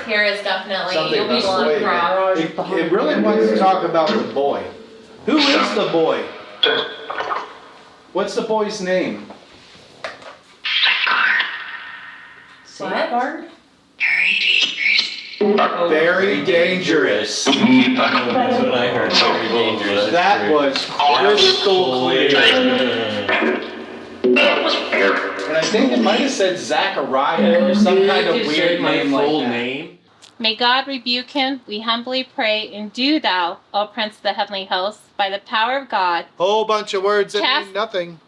here is definitely Something you'll be about the wrong. It really wants to talk about the boy. Who is the boy? What's the boy's name? What? Very dangerous. That's what I heard. Very dangerous. That was crystal clear. And I think it might have said Zachariah or some kind of weird name like that. May God rebuke him, we humbly pray, and do thou, O Prince of the heavenly hosts, by the power of God, Whole bunch of words that mean nothing.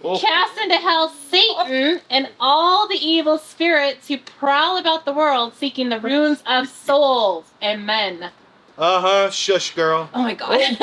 cast into hell Satan and all the evil spirits who prowl about the world seeking the ruins of souls and men. Shush, girl. Oh my God.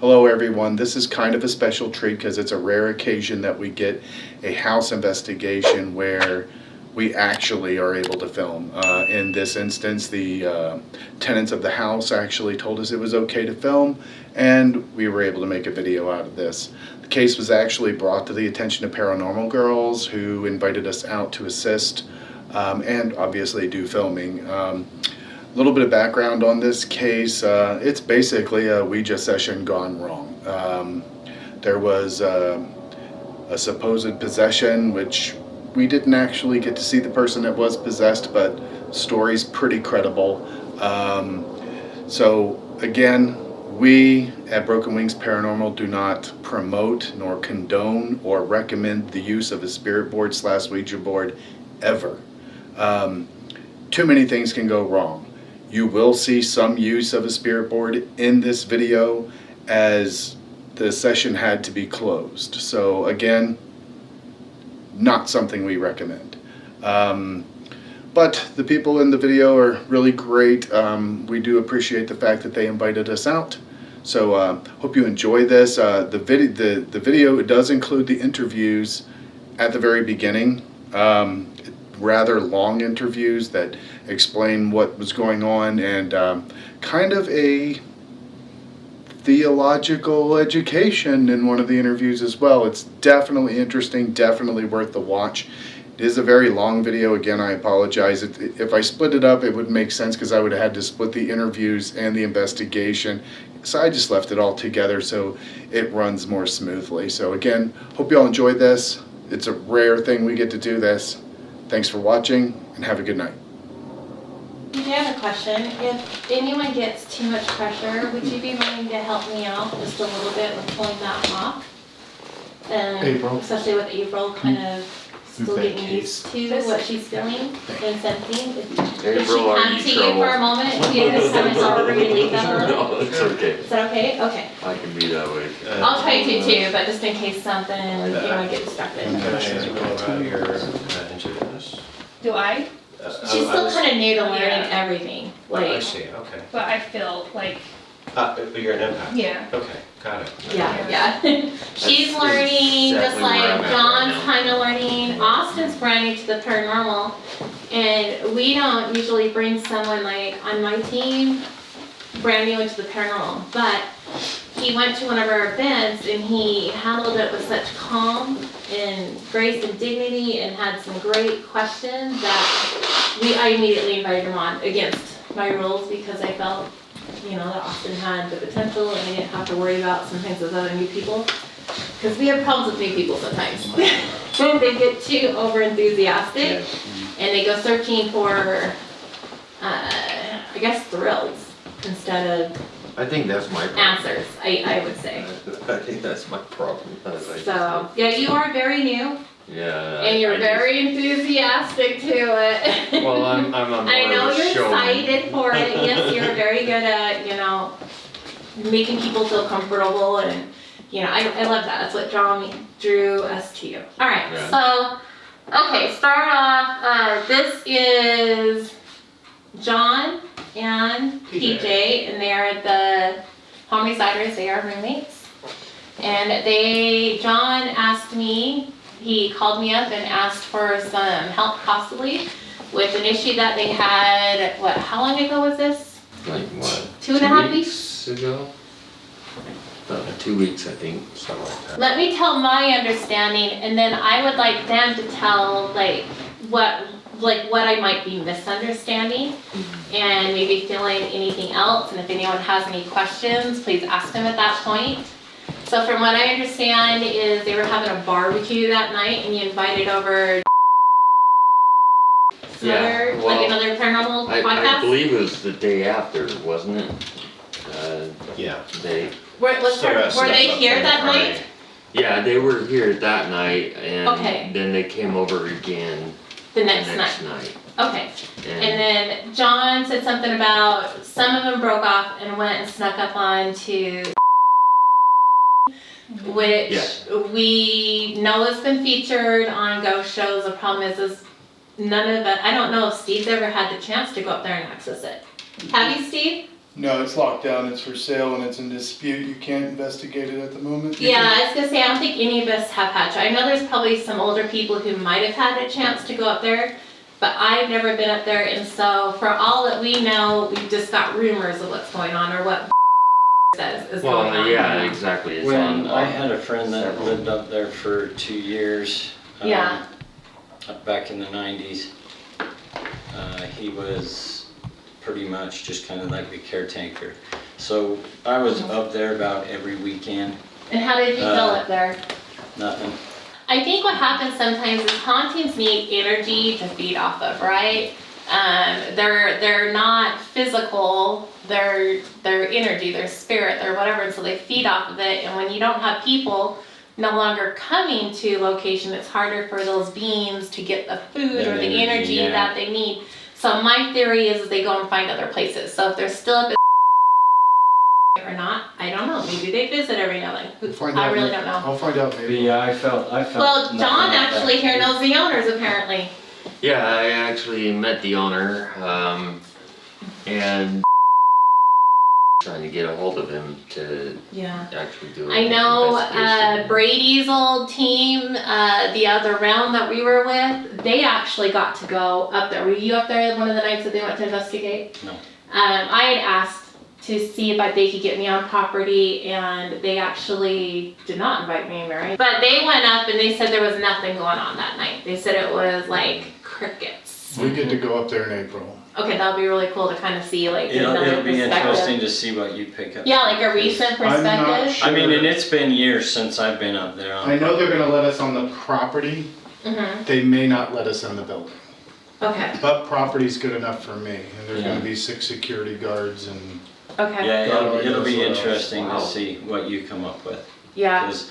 Hello everyone, this is kind of a special treat because it's a rare occasion that we get a house investigation where we actually are able to film. In this instance, the tenants of the house actually told us it was okay to film, and we were able to make a video out of this. The case was actually brought to the attention of Paranormal Girls, who invited us out to assist and obviously do filming. A little bit of background on this case. It's basically a Ouija session gone wrong. There was a supposed possession, which we didn't actually get to see the person that was possessed, but story's pretty credible. So again, we at Broken Wings Paranormal do not promote nor condone or recommend the use of a spirit board / Ouija board ever. Too many things can go wrong. You will see some use of a spirit board in this video as the session had to be closed. So again, not something we recommend. But the people in the video are really great. We do appreciate the fact that they invited us out. So hope you enjoy this. The video does include the interviews at the very beginning. Rather long interviews that explain what was going on, and kind of a theological education in one of the interviews as well. It's definitely interesting, definitely worth the watch. It is a very long video. Again, I apologize. If I split it up, it would make sense because I would have had to split the interviews and the investigation. So I just left it all together so it runs more smoothly. So again, hope you all enjoyed this. It's a rare thing we get to do this. Thanks for watching, and have a good night. I have a question. If anyone gets too much pressure, would you be willing to help me out just a little bit with pulling that off? April. Especially with April kind of still getting used to what she's feeling and sensing. If she comes to you for a moment, do you just kind of already leave them a little? No, it's okay. Is that okay? Okay. I can be that way. I'll try to too, but just in case something, I get distracted. Do I? She's still kind of new to learning everything. I see, okay. But I feel like, But you're an empath? yeah. Okay, got it. Yeah. She's learning, just exactly where I'm like at John's right now. kind of learning. Austin's brand new to the paranormal, and we don't usually bring someone like on my team brand new into the paranormal. But he went to one of our events and he handled it with such calm and grace and dignity, and had some great questions that I immediately invited him on against my rules, because I felt, that Austin had the potential and I didn't have to worry about some things with other new people. Because we have problems with new people sometimes. They get too over enthusiastic and they go searching for, thrills instead of I think that's my problem. answers, I would say. I think that's my problem. So, yeah, you are very new. Yeah. And you're I very enthusiastic to it. Well, I'm on I more know of a you're showman. excited for it. Yes, you're very good at, making people feel comfortable and, I love that. That's what drew us to you. All right, Yeah. so, okay, start off. This is John and PJ, and they are the home residers. They are roommates. And John asked me, he called me up and asked for some help possibly with an issue that they had, how long ago was this? Like what? 2.5 weeks? ago? 2 weeks, I think. Something like that. Let me tell my understanding, and then I would like them to tell what I might be misunderstanding and maybe feeling anything else. And if anyone has any questions, please ask them at that point. So from what I understand is they were having a barbecue that night and you invited over another paranormal podcast? I believe it was the day after, wasn't it? Yeah. Were Still got they stuff up here from that Friday. night? Yeah, they were here that night, and Okay. then they came over again The the next next night. night. Okay. And then John said something about some of them broke off and went and snuck up onto which we know has been featured on ghost shows. The problem is none of it, I don't know if Steve's ever had the chance to go up there and access it. Have you, Steve? No, it's locked down, it's for sale, and it's in dispute. You can't investigate it at the moment. Yeah, I was gonna say, I don't think any of us have had. I know there's probably some older people who might have had a chance to go up there, but I've never been up there, and so for all that we know, we've just got rumors of what's going on or what says is going on. Yeah, exactly. It's When I had a friend that lived up there for 2 years, Yeah. back in the 90s, he was pretty much just kind of like the caretaker. So I was up there about every weekend. And how did you feel up there? Nothing. I think what happens sometimes is hauntings need energy to feed off of, right? They're not physical, they're energy, they're spirit, they're whatever, and so they feed off of it. And when you don't have people no longer coming to location, it's harder for those beings to get the food or the energy that they need. So my theory is they go and find other places. So if they're still up or not, I don't know. Maybe they visit every now and then. I really don't know. I'll find out maybe. Yeah, I felt. Well, nothing John like actually that. here knows the owners apparently. Yeah, I actually met the owner, and trying to get a hold of him to actually do it. I know Brady's old team, the other round that we were with, they actually got to go up there. Were you up there one of the nights that they went to investigate? No. I had asked to see if they could get me on property, and they actually did not invite me, Mary. But they went up and they said there was nothing going on that night. They said it was like crickets. We get to go up there in April. Okay, that would be really cool to kind of see like It'll another be interesting perspective. to see what you pick up. Yeah, like a recent I'm not perspective. sure. I mean, and it's been years since I've been up there. I know they're gonna let us on the property. Mm-hmm. They may not let us in the building. Okay. But property's good enough for me, and there's Yeah. gonna be 6 security guards and Okay. Yeah, it'll be Wow. interesting to see what you come up with. Yeah. Because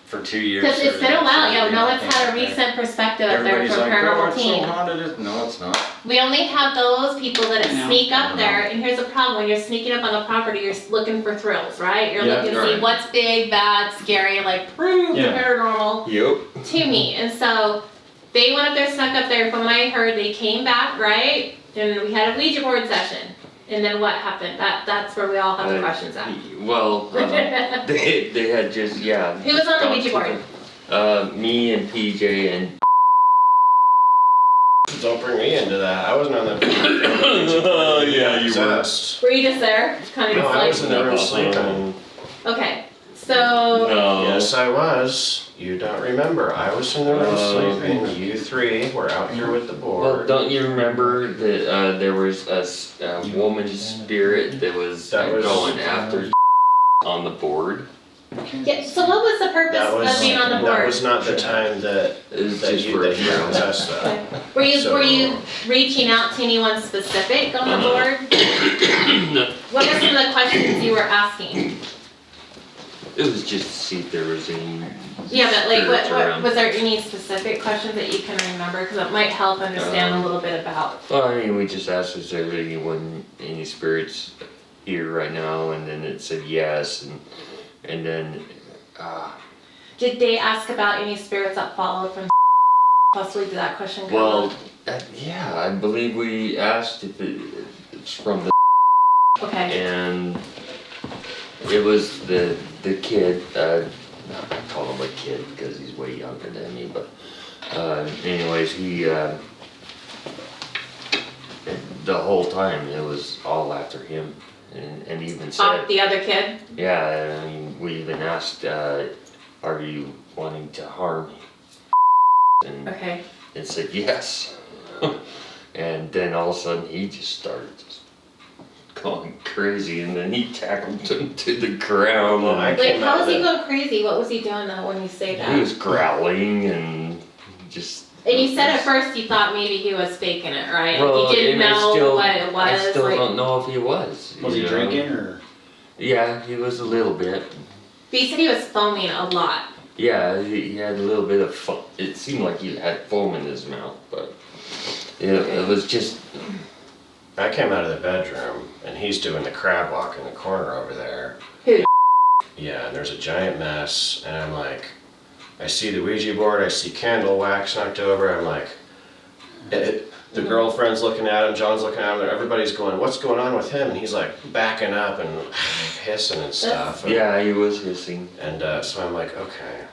for 2 years. Because it's been a while, there's no one's nothing had a up there. recent perspective up there Everybody's from like, Paranormal oh, it's so Team. haunted. No, it's not. We only have those people that Yeah. sneak up there, and here's the problem, when you're sneaking up on the property, you're looking for thrills, right? You're Yeah, looking to see right. what's big, bad, scary, like prove the Yeah. paranormal Yep. to me. And so they went up there, snuck up there, from what I heard, they came back, right? And we had a Ouija board session. And then what happened? That's where we all have the questions at. Well, they had just Who was on the Ouija board? Me and PJ and. Don't bring me into that. I wasn't on that. Yeah, you were. Were you just there? Kind of No, I was just in like, the room sleeping. okay. So, No. Yes, I was. You don't remember. I was in the room sleeping. You three were out here with the Well, board. don't you remember that there was a woman's spirit that was going after on the board? yeah, so what was the purpose of being on the board? That was not the time that It was that just you for that a you show. possessed that. Okay. Were you reaching out to anyone specific on the board? What are some of the questions you were asking? It was just to see if there was any. Yeah, but like, spirits what around. was there any specific questions that you can remember? Because it might help understand a little bit about. Well, I mean, we just asked if there was any spirits here right now, and then it said yes, and then. Did they ask about any spirits that followed from? Possibly did that question come Well, up? yeah, I believe we asked if it's from the. Okay. And it was the kid. I call him a kid because he's way younger than me, but anyways, he the whole time it was all after him, and even said, The other kid. yeah, I mean, we even asked, are you wanting to harm me? And Okay. it said yes, and then all of a sudden he just started going crazy, and then he tackled him to the ground. Well, I And Like, came how out was of he it. going crazy? What was he doing though when you say that? he was growling and just. And you said at first you thought maybe he was faking it, right? Well, Like you didn't and I know still- what it was. I still like, don't know if he was. Was he you know? drinking or? Yeah, he was a little bit. But you said he was foaming a lot. Yeah, he had a little bit of foam. It seemed like he had foam in his mouth, but it was just. I came out of the bedroom and he's doing the crab walk in the corner over there. Who? Yeah, and there's a giant mess, and I'm like, I see the Ouija board, I see candle wax knocked over, I'm like, the girlfriend's looking at him, John's looking at him, everybody's going, what's going on with him? And he's like backing up and hissing and stuff. And, Yeah, he was hissing. And so I'm like, okay.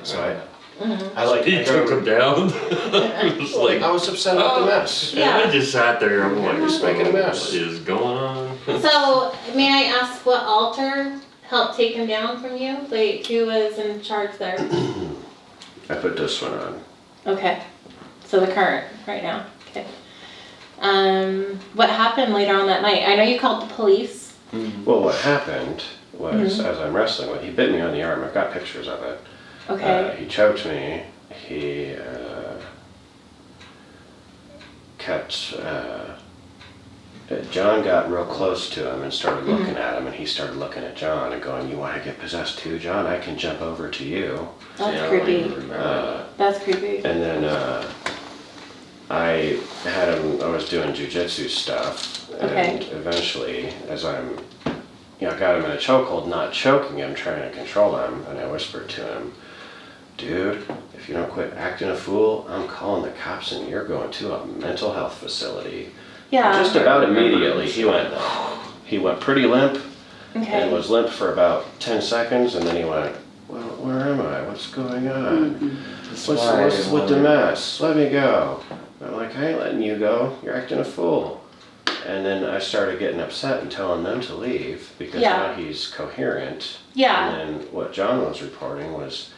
So I He took him down. It was like, I was upset about the mess. and I just sat there. I'm like, Just making a mess. What is going on? So, may I ask what altar helped take him down from you? Like, who was in charge there? I put this one on. Okay. So the current, right now. Okay. What happened later on that night? I know you called the police. Well, what happened was, as I'm wrestling with, he bit me on the arm. I've got pictures of it. Okay. He choked me. He kept. John got real close to him and started looking at him, and he started looking at John and going, "You want to get possessed too, John? I can jump over to you." That's Yeah, I don't creepy. even remember. That's creepy. And then I had him. I was doing jujitsu stuff, and Okay. eventually, as I'm, got him in a chokehold, not choking him, trying to control him, and I whispered to him, "Dude, if you don't quit acting a fool, I'm calling the cops, and you're going to a mental health facility." Yeah. Just about immediately, he went pretty limp, and Okay. was limp for about 10 seconds, and then he went, "Well, where am I? What's going on? What's with the mess? Let me go." I'm like, "I ain't letting you go. You're acting a fool." And then I started getting upset and telling them to leave because Yeah. now he's coherent. Yeah. And then what John was reporting was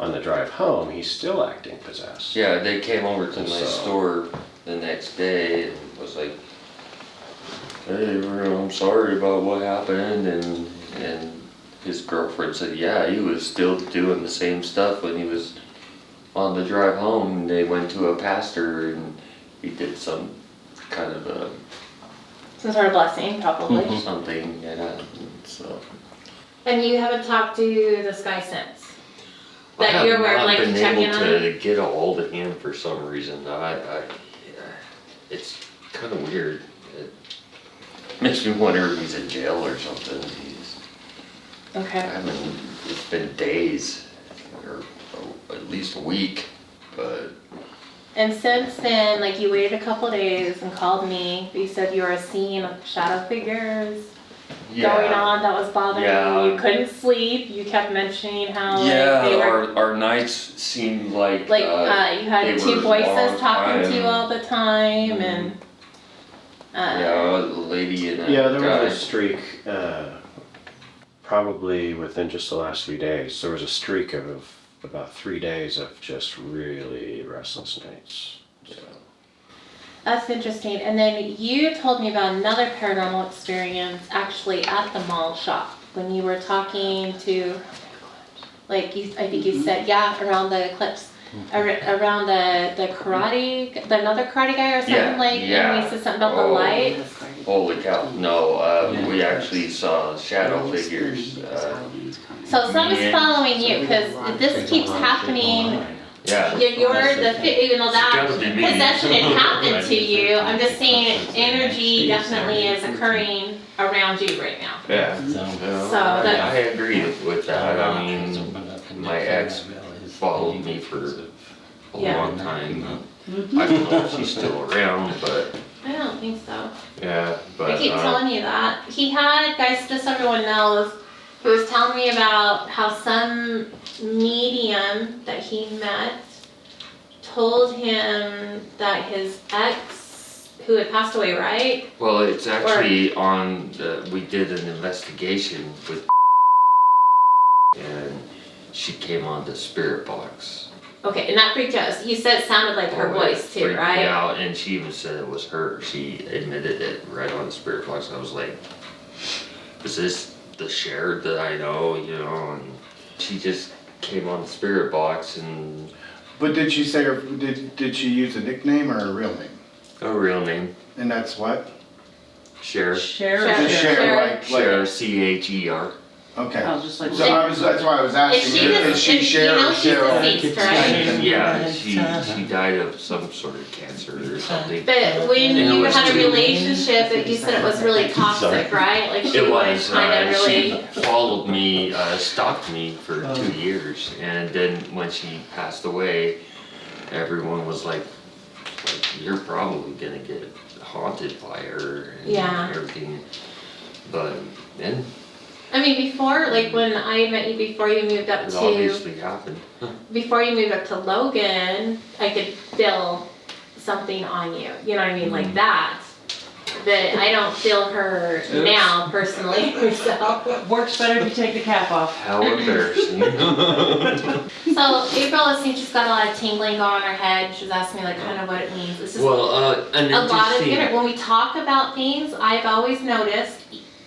on the drive home, he's still acting possessed. Yeah, they came over to my So- store the next day and was like, "Hey, I'm sorry about what happened," and his girlfriend said, yeah, he was still doing the same stuff when he was on the drive home. They went to a pastor and he did some kind of a Some sort of blessing, probably. something, so. And you haven't talked to this guy since? I That have you're aware of, not like, been checking able on to get a hold of him for some reason. It's kind of weird. It makes me wonder if he's in jail or something. Okay. It's been days, or at least a week, but And since then, like, you waited a couple days and called me. You said you were seeing shadow figures going on that was bothering Yeah. you. You couldn't sleep. You kept mentioning how Yeah, like, they were our nights seemed like you they had two were voices long talking to you time. all the time, Mhm. and yeah, a lady and a Yeah, there guy. was a streak, probably within just the last few days. There was a streak of about 3 days of just really restless nights. So. that's interesting. And then you told me about another paranormal experience actually at the mall shop when you were talking to, like, I think you said, around the eclipse, around the karate, another karate guy or something, and you said something about the Oh. lights. Holy cow! No, we actually saw shadow figures. So someone's Yeah. following you, because if this keeps happening, Yeah. you're even though that It's gotta be me. possession had happened to you, I'm just saying energy definitely is occurring around you right now. Yeah. So- So that- I agree with that. I mean, my ex followed me for a Yeah. long time. I don't know if she's still around, but I don't think so. yeah, but I keep telling you that. He had, guys, just so everyone knows, he was telling me about how some medium that he met told him that his ex, who had passed away, right? well, it's actually on. We did an investigation with, and she came on the spirit box. Okay, and that freaked out. You said it sounded like her Oh, it voice too, freaked me right? out, and she even said it was her. She admitted it right on the spirit box. I was like, "Is this the Cher that I know?" You know, and she just came on the spirit box and But did she say, did she use a nickname or a real name? a real name, And that's what? Cher. Sure. Just share, like, Cher, CHER. okay. Oh, just like. So that's why I was asking, she is she you Cher know or she's Cheryl? deceased, right? Yeah, she died of some sort of cancer or something. But when And it you was had a too- relationship, you said it was really toxic, right? Like she It was was, kind of she really. followed me, stalked me for 2 years, and then when she passed away, everyone was like, you're probably gonna get haunted by her and Yeah. everything. But then I mean, before, like when I met you, before you moved up it to, obviously happened. before you moved up to Logan, I could feel something on you. You know what I mean, like that. But I don't feel her now personally myself. Works better if you take the cap off. How embarrassing. So April is saying she's got a lot of tingling going on her head. She's asking me like kind of what it means. It's just Well, an a lot of interesting, when we talk about things, I've always noticed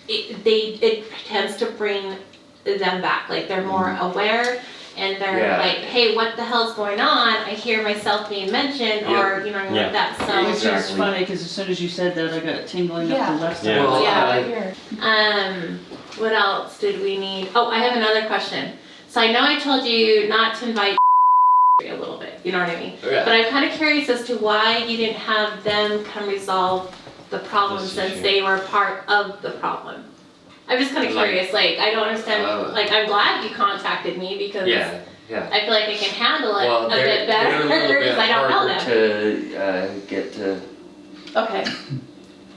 it tends to bring them back. Like they're more aware and they're Yeah. like, hey, what the hell's going on? I hear myself being mentioned, or you know, Yeah. like that. So Which is Exactly. funny, because as soon as you said that, I got tingling up the left side. Well, yeah. What else did we need? Oh, I have another question. So I know I told you not to invite a little bit. You know what I mean? Yeah. But I'm kind of curious as to why you didn't have them come resolve the problem This since issue. they were part of the problem. I'm just kind of Like- curious. Like, I don't understand. Like, I'm glad you contacted me because yeah, yeah. I feel like I can handle it Well, a bit they're a little better bit because I don't know harder them. to get to Okay.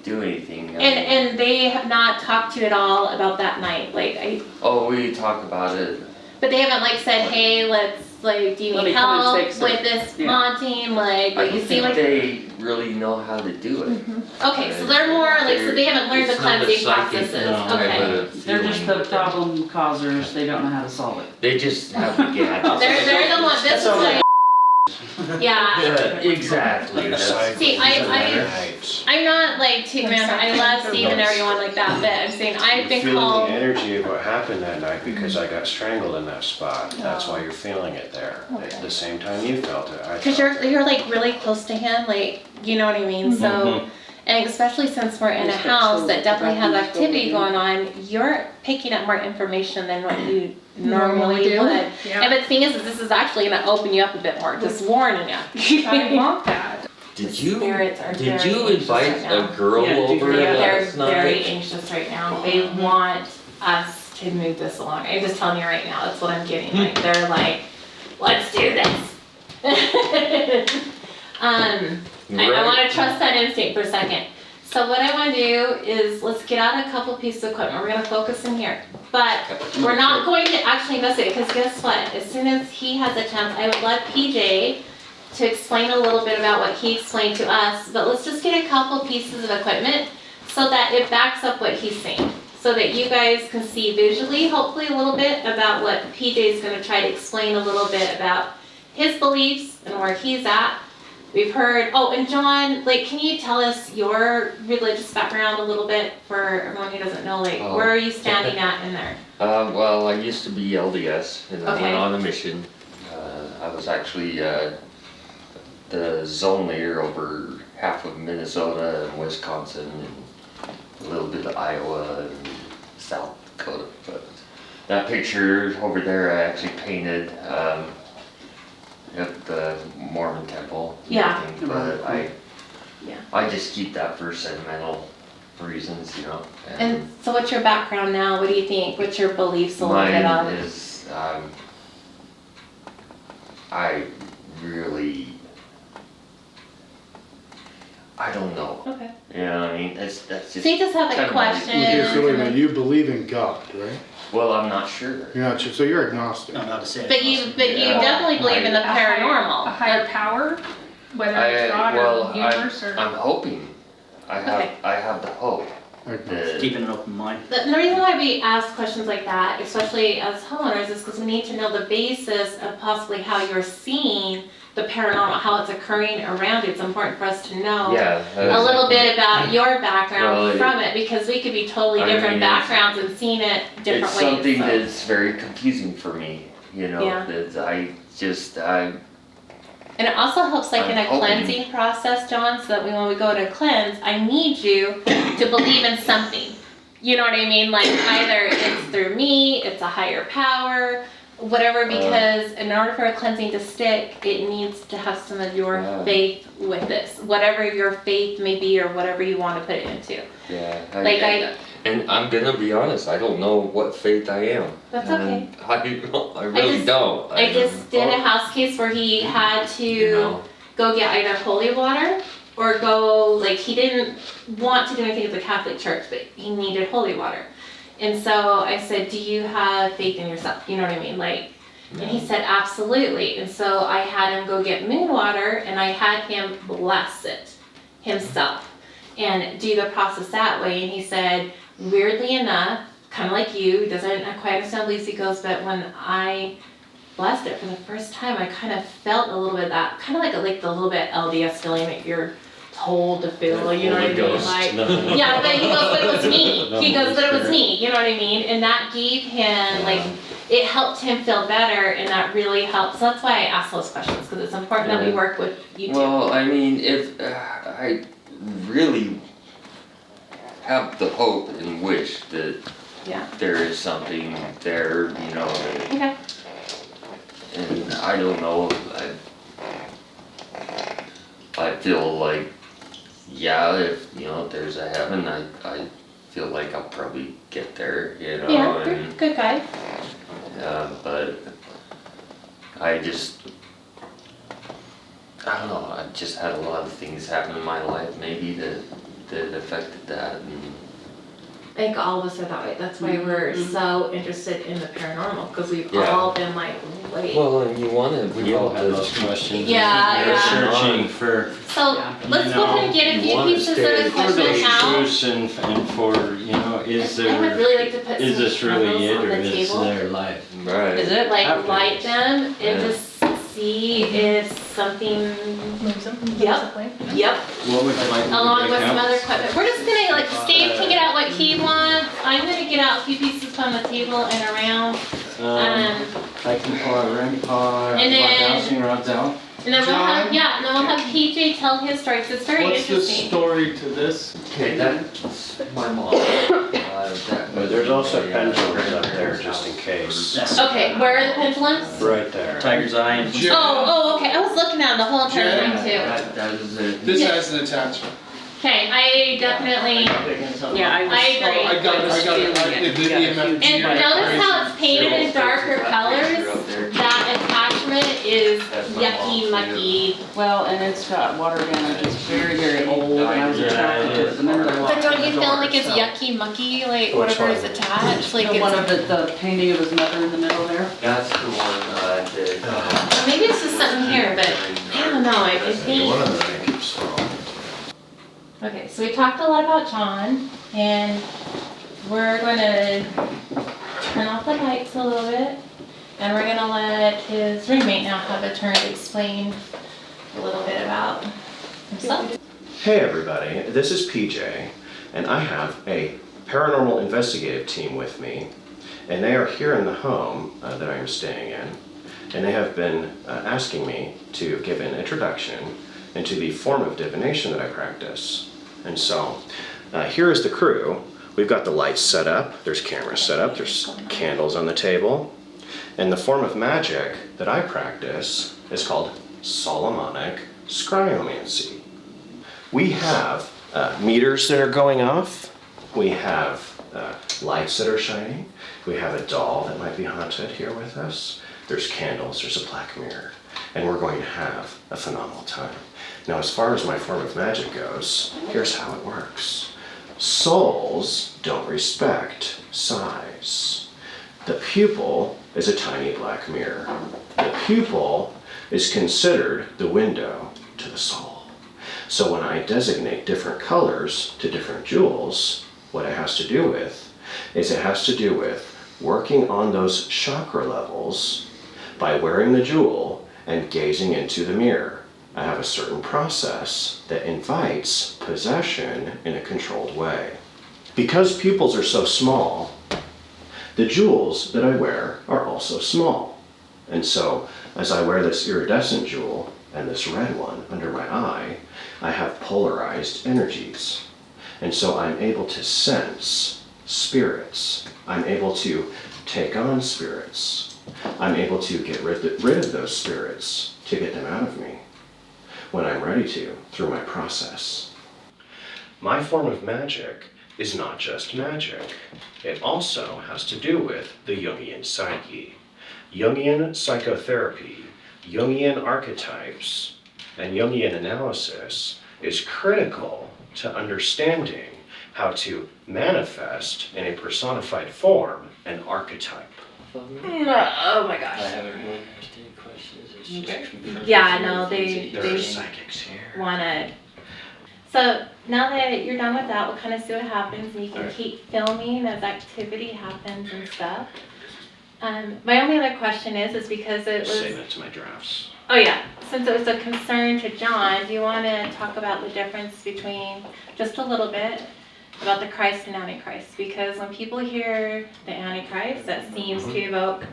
do anything. And they have not talked to you at all about that night. Like, Oh, we talk about it. but they haven't like said, hey, let's like, do you Let need me come and help fix it. with this Yeah. haunting? Like, I you don't seem think like. they really know how to do it. Okay, so they're more like, so they haven't learned the It's not a cleansing psychic processes. No. Okay. type of They're just feeling the with them. problem causers, they don't know how to solve it. They just have the gadgets. They're the one, this is what. Yeah. Yeah, exactly. That's- See, I'm not like too man. I love Steve and everyone like that, but I'm saying I've been You're feeling called. the energy of what happened that night because I got strangled in that spot. That's why you're feeling it there. At the same time you felt it. I Cause felt you're like really close to him, like you know what I mean. So, and especially since we're in a house that definitely has activity going on, you're picking up more information than what you normally would. And the thing is this is actually gonna open you up a bit more. Just warning you. I want that. Did you Spirits are did very you anxious invite right now. a girl Yeah, over They're last very night? anxious right now. They want us to move this along. I'm just telling you right now, that's what I'm getting. Like they're like, let's do this. I want to trust that instinct for a second. So what I want to do is let's get out a couple pieces of equipment. We're going to focus in here. But we're not going to actually investigate because guess what? As soon as he has a chance, I would love PJ to explain a little bit about what he explained to us. But let's just get a couple pieces of equipment so that it backs up what he's saying. So that you guys can see visually, hopefully a little bit about what PJ is going to try to explain a little bit about his beliefs and where he's at. We've heard, oh, and John, like, can you tell us your religious background a little bit for everyone who doesn't know, like, where are you standing at in there? Well, I used to be LDS, and I Okay. went on a mission. I was actually the zone leader over half of Minnesota and Wisconsin, and a little bit of Iowa and South Dakota. But that picture over there I actually painted at the Mormon temple. and Yeah. everything, But Yeah. I just keep that for sentimental reasons, you know. And so what's your background now? What do you think? What's your beliefs a little bit mine of? is, I really, I don't know. Okay. You know what I mean? That's just. So you just have like kinda my- questions. Okay, so wait a and minute, you believe in God, right? Well, I'm not sure. You're not sure, so you're agnostic. No, not to say. But you Yeah. definitely believe in the A higher paranormal. power, whether it's God or universe or. I'm hoping. Okay. I have the hope. Agnostic. Keeping an open mind. The reason why we ask questions like that, especially as homeowners, is because we need to know the basis of possibly how you're seeing the paranormal, how it's occurring around you. It's important for us to know Yeah. a little bit about your background Well, from it, because we could be totally I different mean, it's- backgrounds and seeing it different It's ways. something so. that's very confusing for me, you know, Yeah. that I And it also helps like in a I'm hoping. cleansing process, John, so that when we go to cleanse, I need you to believe in something. You know what I mean? Like either it's through me, it's a higher power, whatever, because in order for a cleansing to stick, it needs to have some of your Yeah. faith with this. Whatever your faith may be or whatever you want to put it into. yeah. Like and I'm gonna be honest, I don't know what faith I am. That's okay. And I really don't. I just did a house case where he had to You know, go get either holy water or go, like, he didn't want to do anything at the Catholic Church, but he needed holy water. And so I said, do you have faith in yourself? You know what I mean? Like, and he said, absolutely. And so I had him go get moon water and I had him bless it himself and do the process that way. And he said, weirdly enough, kind of like you, he doesn't quite understand Lucy goes, but when I blessed it for the first time, I kind of felt a little bit that, kind of like the little bit LDS feeling that you're told to feel, you know what I mean? Like, yeah, but he goes, but it was me. He goes, but it was me, you know what I mean? And that gave him, like, it helped him feel better, and that really helped. So that's why I ask those questions, because it's important that we work with you too. well, I mean, if I really have the hope and wish that Yeah. there is something there, you know, that Okay. and I don't know, I feel like, yeah, if, you know, if there's a heaven, I feel like I'll probably get there, you know, Yeah, you're a and, good guy. but I just, I don't know, I just had a lot of things happen in my life maybe that affected that, and I think all of us are that way. That's why we're so interested in the paranormal, because we've Yeah. all been like, wait. well, and you wanna, We all have those questions. Yeah, You're yeah. searching for So Yeah. let's go ahead and get a You few wanna pieces stay of for equipment those out. truths and for, you know, is I would there, really like to put is some this really candles it on or the is table. there life? right. Is it? Like After light this. them and Yeah. just see if something, Move them, Yep. basically. yep, What would you like me to along break with some out? other equipment. We're just gonna, like, Steve can get out what he wants. I'm gonna get out a few pieces on the table and around. I can pull out REM pod, And then- dowsing rods out. And then we'll have, John? yeah, and then we'll have PJ tell his story, 'cause it's very What's the interesting. story to this? Okay, that's my mom. But there's also pendulums up there just in case. That's Okay, where are the pendulums? Right there. Tiger's eye and. Jen, Oh, okay, I was looking at them the whole entire Jen? time too. That is it. This Yeah. has an attachment. Okay, I definitely, Yeah, I was. I agree. I got it, the EMF. and notice how it's painted in darker colors? That attachment is yucky mucky. Well, and it's got water damage, it's very, very old, and I was attracted to it, the minute I walked But don't in the you feel door, like it's so- yucky mucky, like Which whatever is one? attached, like The one it's, of the painting of his mother in the middle there. That's the one I did. maybe it's just something here, but I don't know, I think. One of them keeps falling. Okay, so we talked a lot about John, and we're gonna turn off the lights a little bit, and we're gonna let his roommate now have a turn to explain a little bit about himself. Hey everybody, this is PJ, and I have a paranormal investigative team with me, and they are here in the home that I am staying in, and they have been asking me to give an introduction into the form of divination that I practice. And so, here is the crew. we've got the lights set up, there's cameras set up, there's candles on the table. And the form of magic that I practice is called Solomonic scryomancy. We have meters that are going off, we have lights that are shining, we have a doll that might be haunted here with us, there's candles, there's a black mirror, and we're going to have a phenomenal time. Now, as far as my form of magic goes, here's how it works. Souls don't respect size. The pupil is a tiny black mirror. The pupil is considered the window to the soul. So when I designate different colors to different jewels, what it has to do with is it has to do with working on those chakra levels by wearing the jewel and gazing into the mirror. I have a certain process that invites possession in a controlled way. Because pupils are so small, the jewels that I wear are also small. And so as I wear this iridescent jewel and this red one under my eye, I have polarized energies. And so I'm able to sense spirits. I'm able to take on spirits. I'm able to get rid of those spirits to get them out of me when I'm ready to through my process. My form of magic is not just magic. It also has to do with the Jungian psyche, Jungian psychotherapy, Jungian archetypes, and Jungian analysis is critical to understanding how to manifest in a personified form an archetype. Oh my I gosh. haven't really asked any questions. It's just confirmed. Yeah, no, they There are psychics here. wanna. So now that you're done with that, we'll kind of see what happens, and you can Alright. keep filming as activity happens and stuff. My only other question is because it was. Save it to my drafts. Oh yeah, since it was a concern to John, do you want to talk about the difference between, just a little bit, about the Christ and Antichrist? Because when people hear the Antichrist, that seems to evoke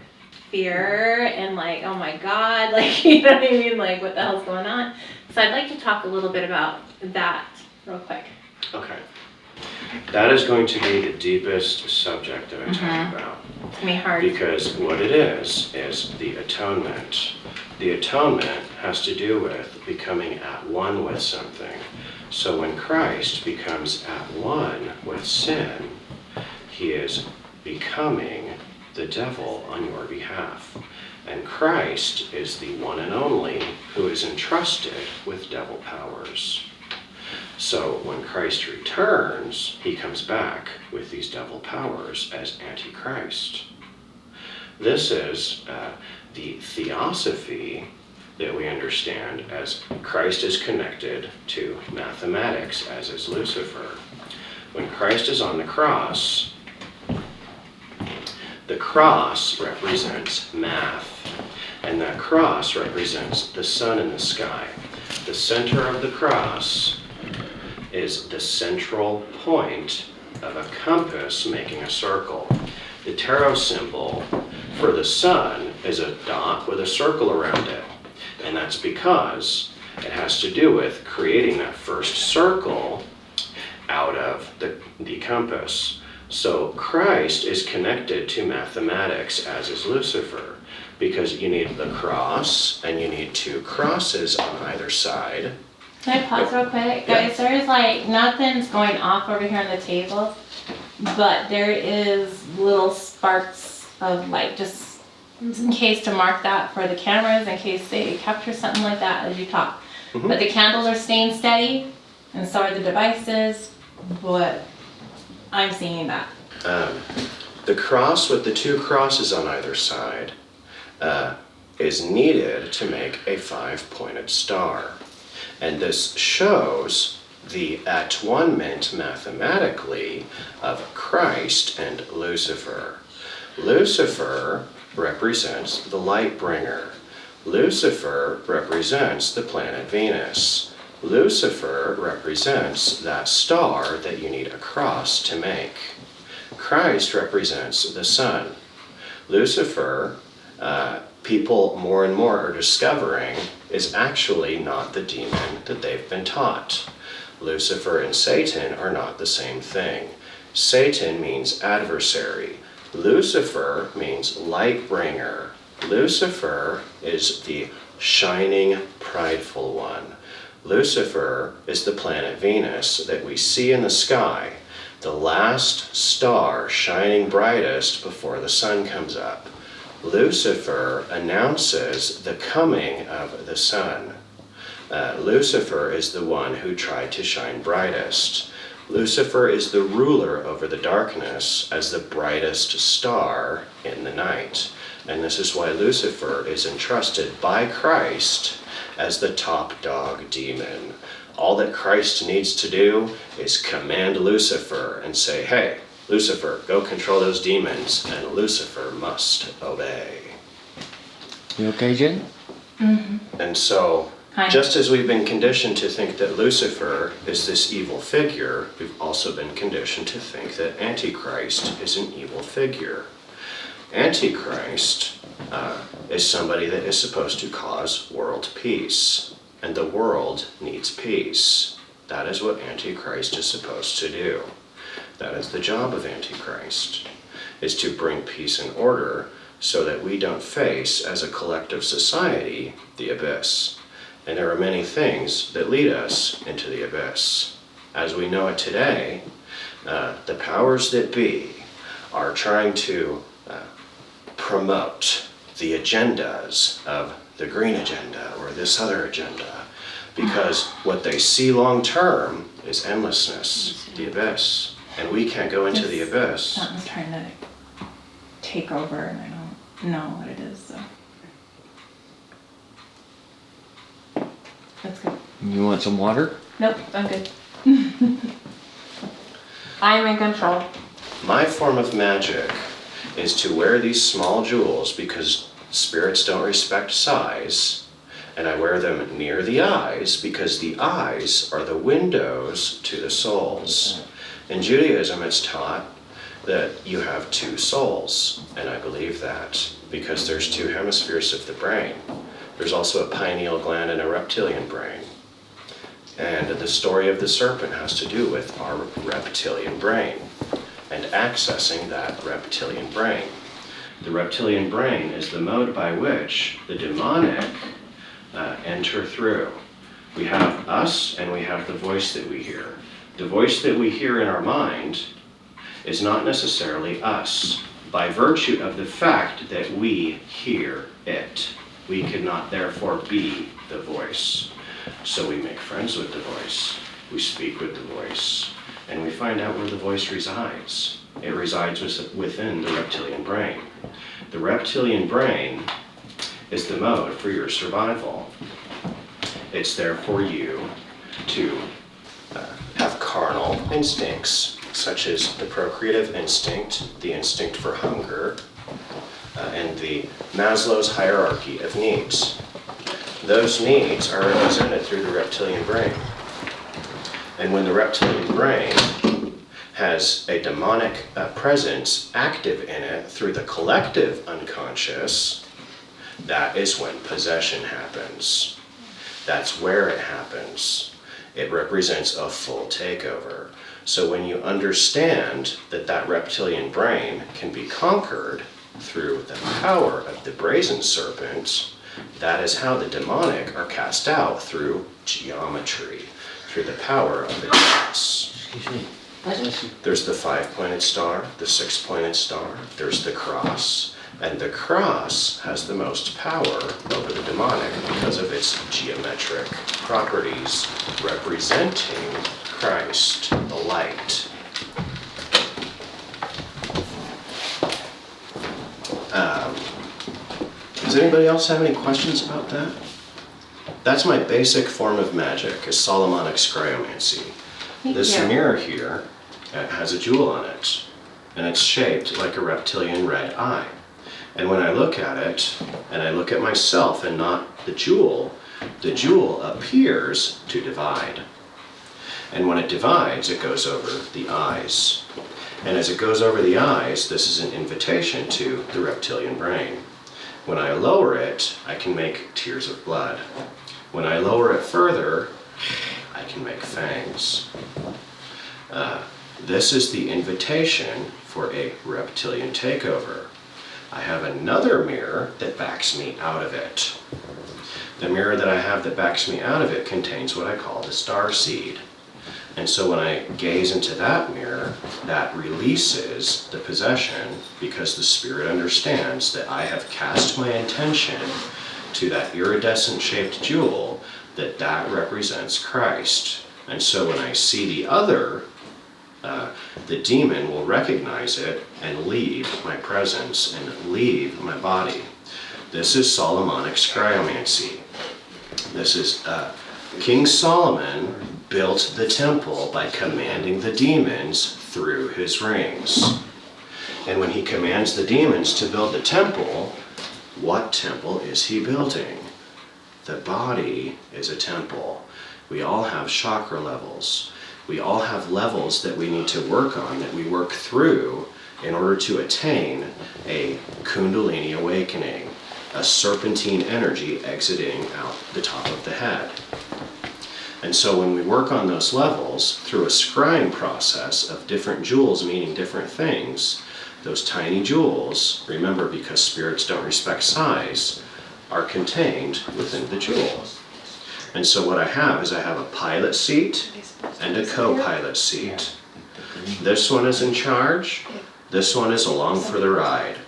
fear and like, oh my God, like, you know what I mean? Like, what the hell's going on? So I'd like to talk a little bit about that real quick. Okay. That is going to be the deepest subject that I talk about. It's gonna be hard. Because what it is the atonement. The atonement has to do with becoming at one with something. So when Christ becomes at one with sin, he is becoming the devil on your behalf. And Christ is the one and only who is entrusted with devil powers. So when Christ returns, he comes back with these devil powers as Antichrist. This is the theosophy that we understand as Christ is connected to mathematics, as is Lucifer. When Christ is on the cross represents math, and that cross represents the sun in the sky. The center of the cross is the central point of a compass making a circle. The tarot symbol for the sun is a dot with a circle around it. And that's because it has to do with creating that first circle out of the compass. So Christ is connected to mathematics, as is Lucifer, because you need the cross and you need two crosses on either side. Can I pause real quick? Guys, there's like, nothing's going off over here on the table, but there is little sparks of light, just in case to mark that for the cameras, in case they capture something like that as you talk. Mhm. But the candles are staying steady, and so are the devices, but I'm seeing that. The cross with the two crosses on either side is needed to make a 5-pointed star. And this shows the at-one-ment mathematically of Christ and Lucifer. Lucifer represents the light bringer. Lucifer represents the planet Venus. Lucifer represents that star that you need a cross to make. Christ represents the sun. Lucifer, people more and more are discovering, is actually not the demon that they've been taught. Lucifer and Satan are not the same thing. Satan means adversary. Lucifer means light bringer. Lucifer is the shining, prideful one. Lucifer is the planet Venus that we see in the sky, the last star shining brightest before the sun comes up. Lucifer announces the coming of the sun. Lucifer is the one who tried to shine brightest. Lucifer is the ruler over the darkness as the brightest star in the night. And this is why Lucifer is entrusted by Christ as the top dog demon. All that Christ needs to do is command Lucifer and say, hey, Lucifer, go control those demons, and Lucifer must obey. You okay, Jen? Mm-hmm. And so, just as we've been conditioned to think that Lucifer is this evil figure, we've also been conditioned to think that Antichrist is an evil figure. Antichrist is somebody that is supposed to cause world peace, and the world needs peace. That is what Antichrist is supposed to do. That is the job of Antichrist, is to bring peace and order so that we don't face, as a collective society, the abyss. And there are many things that lead us into the abyss. As we know it today, the powers that be are trying to promote the agendas of the green agenda or this other agenda, because what they see long term is endlessness, the abyss. And we can't go into the abyss. Something's trying to take over and I don't know what it is, so. That's good. You want some water? Nope, I'm good. I'm in control. My form of magic is to wear these small jewels because spirits don't respect size, and I wear them near the eyes because the eyes are the windows to the souls. In Judaism, it's taught that you have two souls, and I believe that because there's two hemispheres of the brain. There's also a pineal gland and a reptilian brain. And the story of the serpent has to do with our reptilian brain and accessing that reptilian brain. The reptilian brain is the mode by which the demonic enter through. We have us and we have the voice that we hear. The voice that we hear in our mind is not necessarily us, by virtue of the fact that we hear it. We cannot therefore be the voice. So we make friends with the voice, we speak with the voice, and we find out where the voice resides. It resides within the reptilian brain. The reptilian brain is the mode for your survival. It's there for you to have carnal instincts, such as the procreative instinct, the instinct for hunger, and the Maslow's hierarchy of needs. Those needs are represented through the reptilian brain. And when the reptilian brain has a demonic presence active in it through the collective unconscious, that is when possession happens. That's where it happens. It represents a full takeover. So when you understand that that reptilian brain can be conquered through the power of the brazen serpent, that is how the demonic are cast out, through geometry, through the power of the cross. There's the 5-pointed star, the 6-pointed star, there's the cross, and the cross has the most power over the demonic because of its geometric properties, representing Christ, the light. Does anybody else have any questions about that? That's my basic form of magic, is Solomonic scryomancy. This mirror here has a jewel on it, and it's shaped like a reptilian red eye. And when I look at it, and I look at myself and not the jewel appears to divide. And when it divides, it goes over the eyes. And as it goes over the eyes, this is an invitation to the reptilian brain. When I lower it, I can make tears of blood. When I lower it further, I can make fangs. This is the invitation for a reptilian takeover. I have another mirror that backs me out of it. The mirror that I have that backs me out of it contains what I call the star seed. And so when I gaze into that mirror, that releases the possession because the spirit understands that I have cast my intention to that iridescent shaped jewel, that represents Christ. And so when I see the other, the demon will recognize it and leave my presence and leave my body. This is Solomonic scryomancy. This is King Solomon built the temple by commanding the demons through his rings. And when he commands the demons to build the temple, what temple is he building? The body is a temple. We all have chakra levels. We all have levels that we need to work on, that we work through in order to attain a Kundalini awakening, a serpentine energy exiting out the top of the head. And so when we work on those levels through a scrying process of different jewels meaning different things, those tiny jewels, remember, because spirits don't respect size, are contained within the jewel. And so what I have is I have a pilot seat and a co-pilot seat. This one is in charge, this one is along for the ride.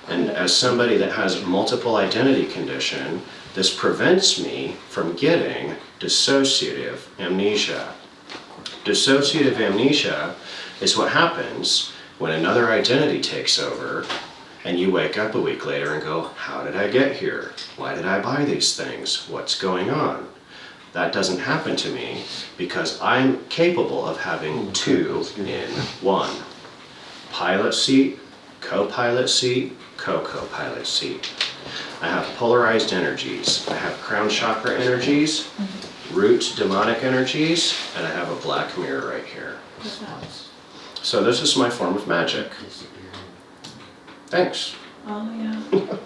And as somebody that has multiple identity condition, this prevents me from getting dissociative amnesia. Dissociative amnesia is what happens when another identity takes over and you wake up a week later and go, how did I get here? Why did I buy these things? What's going on? That doesn't happen to me because I'm capable of having two in one. Pilot seat, co-pilot seat, co-co-pilot seat. I have polarized energies. I have crown chakra energies, root demonic energies, and I have a black mirror right here. So this is my form of magic. Thanks. Oh, yeah.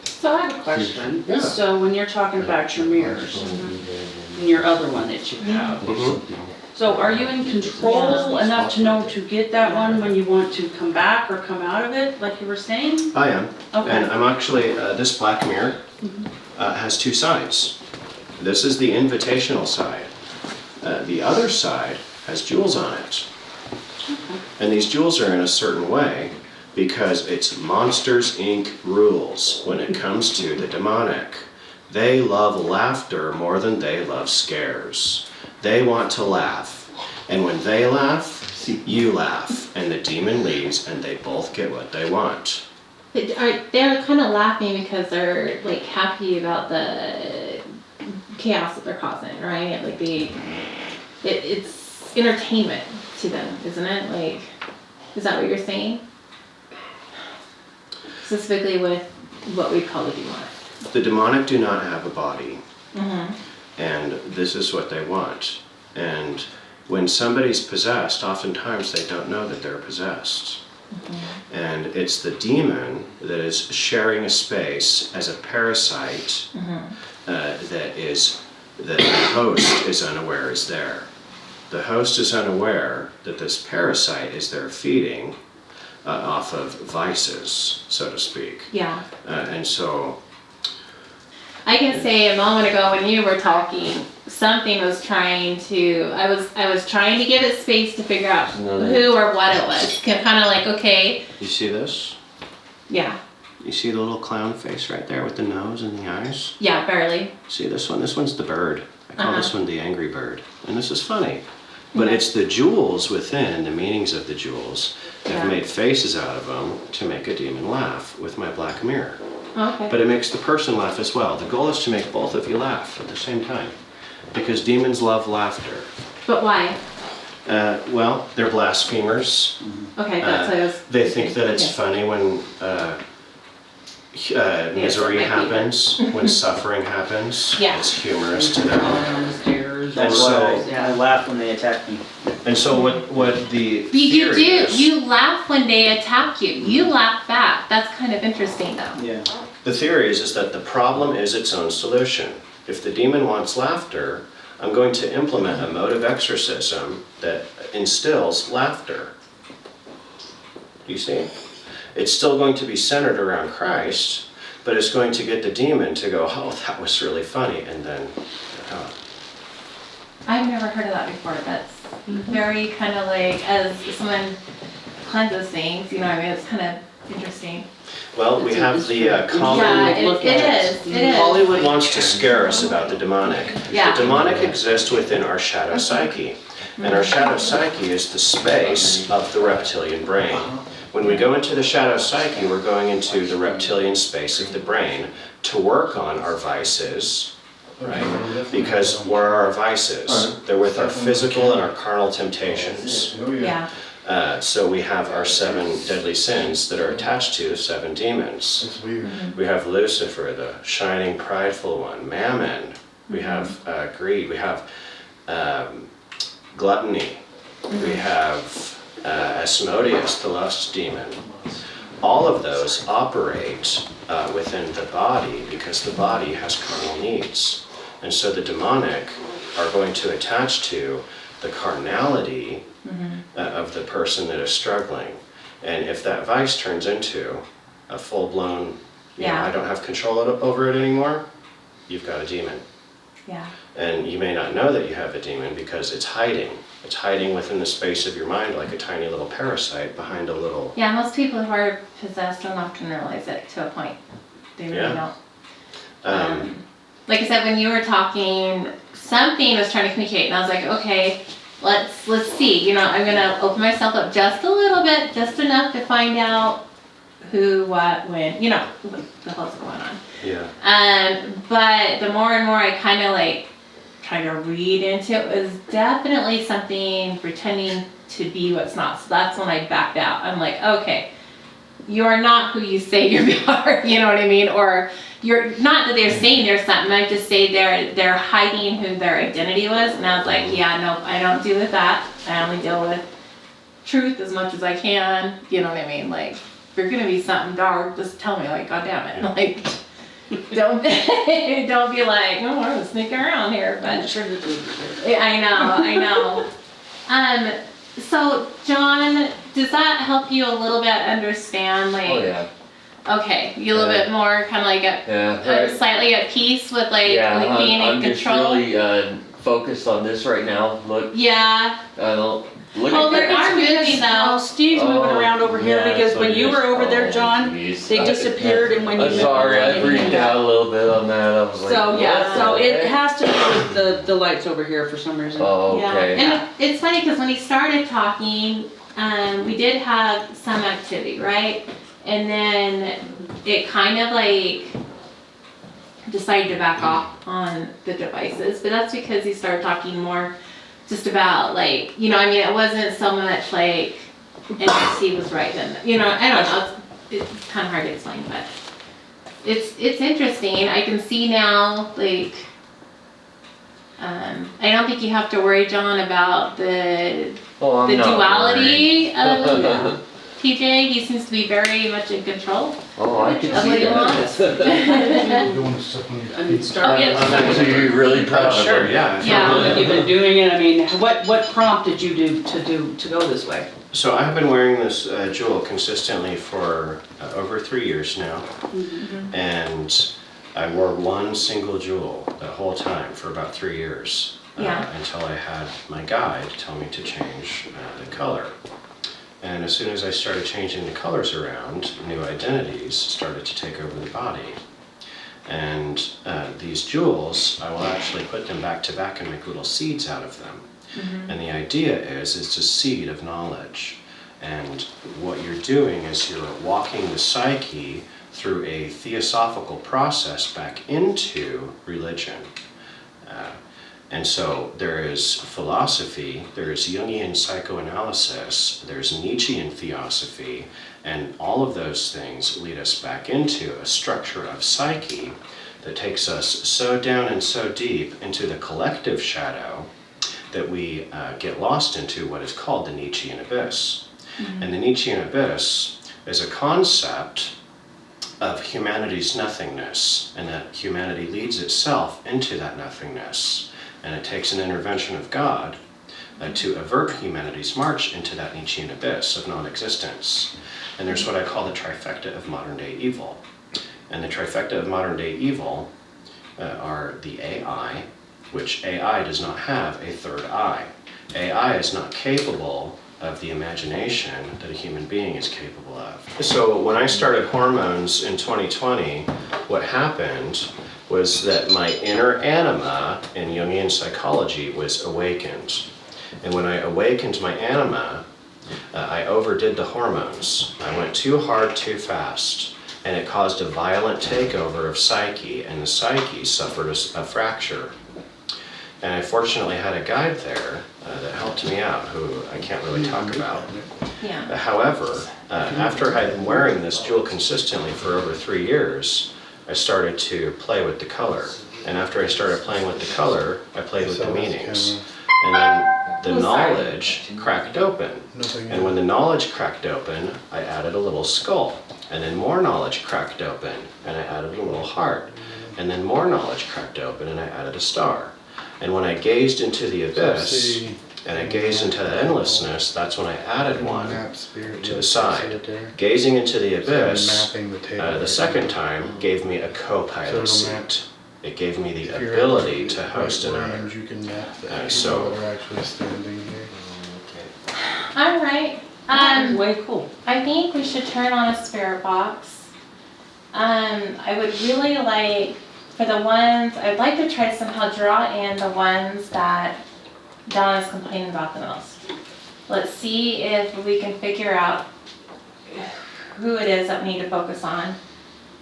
So I have a question. Yeah. So when you're talking about your mirrors, and your other one that you have, so are you in control enough to know to get that one when you want to come back or come out of it, like you were saying? I am. Okay. And I'm actually, this black mirror has two sides. This is the invitational side. The other side has jewels on it. And these jewels are in a certain way because it's Monsters, Inc. rules when it comes to the demonic. They love laughter more than they love scares. They want to laugh. And when they laugh, you laugh. And the demon leaves and they both get what they want. They're kind of laughing because they're like happy about the chaos that they're causing, right? Like it's entertainment to them, isn't it? Like, is that what you're saying? Specifically with what we call the demonic. The demonic do not have a body. And this is what they want. And when somebody's possessed, oftentimes they don't know that they're possessed. And it's the demon that is sharing a space as a parasite that the host is unaware is there. The host is unaware that this parasite is there feeding off of vices, so to speak. Yeah. And so I can say a moment ago when you were talking, something was trying to, I was trying to give it space to figure out who or what it was. Kind of like, okay. you see this? Yeah. You see the little clown face right there with the nose and the eyes? Yeah, barely. See this one? This one's the bird. I call this one the angry bird. And this is funny. But it's the jewels within, the meanings of the jewels, that have made faces out of them to make a demon laugh with my black mirror. Okay. But it makes the person laugh as well. The goal is to make both of you laugh at the same time. Because demons love laughter. But why? Well, they're blasphemers. Okay, that's what I was. They think that it's funny when misery happens, when suffering happens. Yeah. It's humorous to them. And That's so, why I laugh when they attack me. and so what the You theory do. is, You laugh when they attack you. You laugh back. That's kind of interesting, though. Yeah. the theory is that the problem is its own solution. If the demon wants laughter, I'm going to implement a mode of exorcism that instills laughter. You see? It's still going to be centered around Christ, but it's going to get the demon to go, oh, that was really funny, and then, I've never heard of that before. That's very kind of like, as someone cleanses things, you know, I mean, it's kind of interesting. well, we have the common... Yeah, it is. Hollywood wants to scare us about the demonic. Yeah. The demonic exists within our shadow psyche, and our shadow psyche is the space of the reptilian brain. When we go into the shadow psyche, we're going into the reptilian space of the brain to work on our vices, right? Because where are our vices? They're with our physical and our carnal temptations. Yeah. So we have our 7 deadly sins that are attached to 7 demons. That's weird. We have Lucifer, the shining, prideful one, Mammon. We have greed. We have gluttony. We have Asmodeus, the lust demon. All of those operate within the body because the body has carnal needs. And so the demonic are going to attach to the carnality of the person that is struggling. And if that vice turns into a full-blown, you know, I don't have control over it anymore, you've got a demon. Yeah. And you may not know that you have a demon because it's hiding. It's hiding within the space of your mind like a tiny little parasite behind a little... Yeah, most people who are possessed don't often realize it to a point. They really don't. Like I said, when you were talking, something was trying to communicate, and I was like, okay, let's see. You know, I'm gonna open myself up just a little bit, just enough to find out who, what, when, you know, what the hell's going on. Yeah. But the more and more I kind of like try to read into it, was definitely something pretending to be what's not. So that's when I backed out. I'm like, okay, you are not who you say you are. You know what I mean? Or you're not that they're saying there's something. I just say they're hiding who their identity was. And I was like, yeah, no, I don't deal with that. I only deal with truth as much as I can. You know what I mean? Like, if you're gonna be something dark, just tell me. Like, God damn it. Like, don't be like, oh, I'm sneaking around here. But I know. So John, does that help you a little bit understand? Like, Oh yeah. Okay, you a little bit more kind of like slightly at peace with like being in control. I'm just really focused on this right now. Look. Yeah. Look Oh, at there are moving though. Steve's moving around over here because so when you were over there, oh, John, geez. they disappeared, and when you I'm moved sorry, on, I freaked out a little bit on that. I was like, So yeah, so what? it has to do with the lights over here for some reason. Oh, okay. Yeah, and it's funny because when he started talking, we did have some activity, right? And then it kind of like decided to back off on the devices, but that's because he started talking more just about like, you know, I mean, it wasn't so much like NXT was right then, you know, I don't know, it's kind of hard to explain, but it's interesting. I can see now, like, I don't think you have to worry, John, about the duality of TJ. He seems to be very much in control. Oh, I can of see what he that. wants. I mean, start. I'm actually really proud of Sure, her. yeah. Yeah. You've been doing it. I mean, what prompted you to go this way? So I've been wearing this jewel consistently for over 3 years now. And I wore one single jewel the whole time for about 3 years. Until I had my guide tell me to change the color. And as soon as I started changing the colors around, new identities started to take over the body. And these jewels, I will actually put them back to back and make little seeds out of them. And the idea is it's a seed of knowledge. And what you're doing is you're walking the psyche through a theosophical process back into religion. And so there is philosophy, there is Jungian psychoanalysis, there's Nietzschean theosophy, and all of those things lead us back into a structure of psyche that takes us so down and so deep into the collective shadow that we get lost into what is called the Nietzschean abyss. And the Nietzschean abyss is a concept of humanity's nothingness, and that humanity leads itself into that nothingness. And it takes an intervention of God to avert humanity's march into that Nietzschean abyss of non-existence. And there's what I call the trifecta of modern day evil. And the trifecta of modern day evil are the AI, which AI does not have a third eye. AI is not capable of the imagination that a human being is capable of. So when I started hormones in 2020, what happened was that my inner anima in Jungian psychology was awakened. And when I awakened my anima, I overdid the hormones. I went too hard, too fast, and it caused a violent takeover of psyche, and the psyche suffered a fracture. And I fortunately had a guide there that helped me out, who I can't really talk about. Yeah. However, after I'd been wearing this jewel consistently for over 3 years, I started to play with the color. And after I started playing with the color, I played with the meanings. And then the knowledge cracked open. And when the knowledge cracked open, I added a little skull. And then more knowledge cracked open, and I added a little heart. And then more knowledge cracked open, and I added a star. And when I gazed into the abyss, and I gazed into the endlessness, that's when I added one to the side. Gazing into the abyss, the second time, gave me a co-pilot seat. It gave me the ability to host another. So, All right. Way cool. I think we should turn on a spirit box. I would really like, for the ones, I'd like to try to somehow draw in the ones that Don is complaining about the most. Let's see if we can figure out who it is that we need to focus on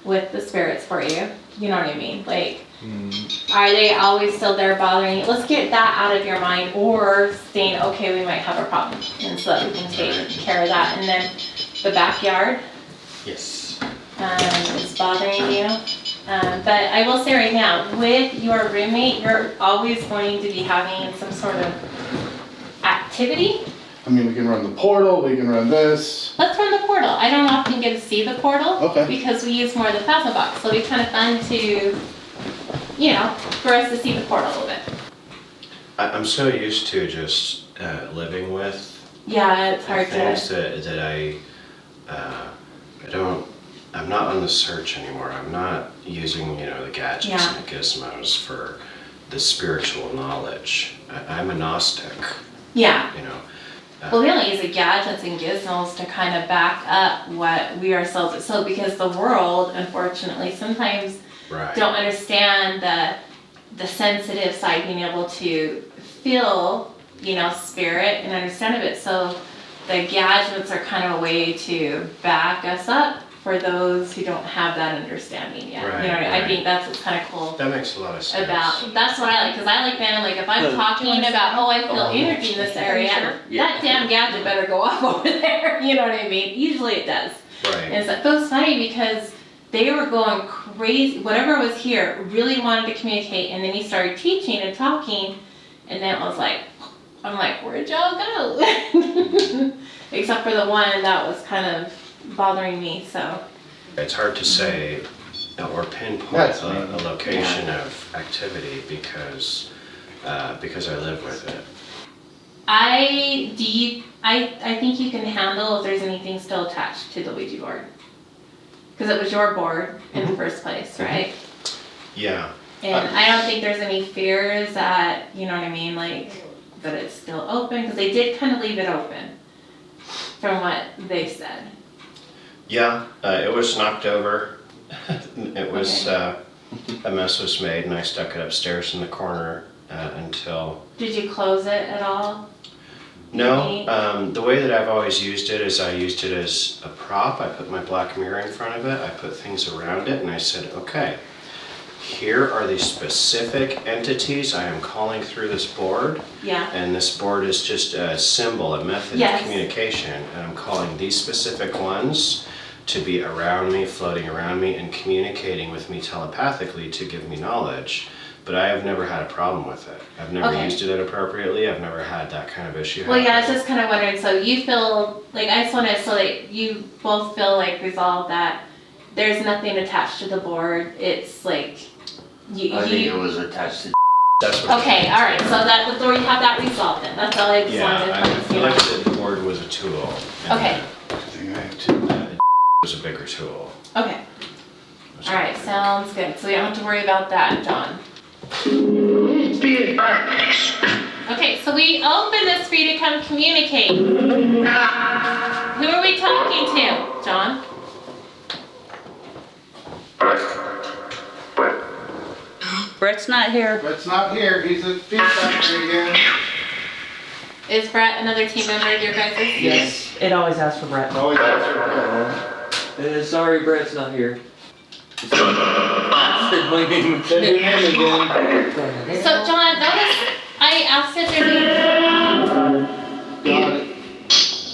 with the spirits for you. You know what I mean? Like, are they always still there bothering you? Let's get that out of your mind, or saying, okay, we might have a problem, and so that we can take care of that. And then the backyard yes. is bothering you. But I will say right now, with your roommate, you're always going to be having some sort of activity. I mean, we can run the portal, we can run this. Let's run the portal. I don't often get to see the portal. Okay. Because we use more of the plasma box. So it'll be kind of fun to, you know, for us to see the portal a little bit. I'm so used to just living with Yeah, it's hard things to. that I'm not on the search anymore. I'm not using, the gadgets and the gizmos for the spiritual knowledge. I'm a Gnostic, Yeah. you know. Well, we only use the gadgets and gizmos to kind of back up what we ourselves. So because the world, unfortunately, sometimes Right. don't understand the sensitive side, being able to feel, spirit and understand of it. So the gadgets are kind of a way to back us up for those who don't have that understanding yet. Right, You know what I mean? right. I think that's what's kind of cool. That makes a lot of sense. That's what I like, because I like that. Like, if I'm talking about, I feel energy in this area, that damn gadget better go off over there. You know what I mean? Usually it does. Right. And so it was funny because they were going crazy. Whatever was here really wanted to communicate, and then he started teaching and talking, and then I was like, where'd y'all go? Except for the one that was kind of bothering me. So It's hard to say or pinpoint That's a location of activity because I live with it. I think you can handle if there's anything still attached to the Ouija board. Because it was your board in the first place, right? Yeah. And I don't think there's any fears that, you know what I mean, like, that it's still open, because they did kind of leave it open from what they said. Yeah, it was knocked over. It was, a mess was made, and I stuck it upstairs in the corner until... Did you close it at all? No, the way that I've always used it is I used it as a prop. I put my black mirror in front of it, I put things around it, and I said, okay, here are the specific entities I am calling through this board. Yeah. And this board is just a symbol, a method of communication, and I'm calling these specific ones to be around me, floating around me, and communicating with me telepathically to give me knowledge. But I have never had a problem with it. I've never used it inappropriately. I've never had that kind of issue Well, happen. yeah, I was just kind of wondering, so you feel, like, I just wanted, so that you both feel like resolved that there's nothing attached to the board. It's like, I think it was attached to That's what. Okay, all right, so that, so we have that resolved then. That's all I just wanted Yeah, to I like that the board was a tool. and Okay. that was a bigger tool. Okay. All right, sounds good. So we don't have to worry about that, John. Okay, so we open this for you to come communicate. Who are we talking to, John? Brett's not here. Brett's not here, he's at Feed Factory again. Is Brett another team member of your guys'? Yes. It always asks for Brett. Always ask for Brett. Sorry, Brett's not here. Said my name Say your name again. So John, I asked if there's Got it.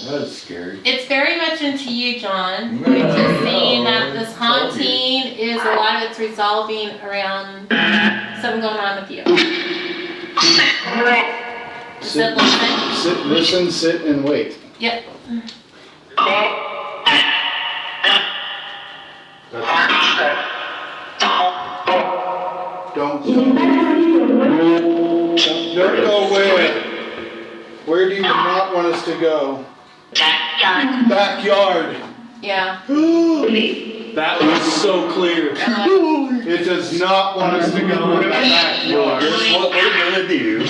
That was scary. it's very much into you, John, which is saying that this haunting is a lot of it's resolving around something going on with you. Sit, listen, sit, and wait. Yep. Don't go where? Where do you not want us to go? Backyard. Yeah. That was so clear. It does not want us to go in the backyard. Guess what we're gonna do?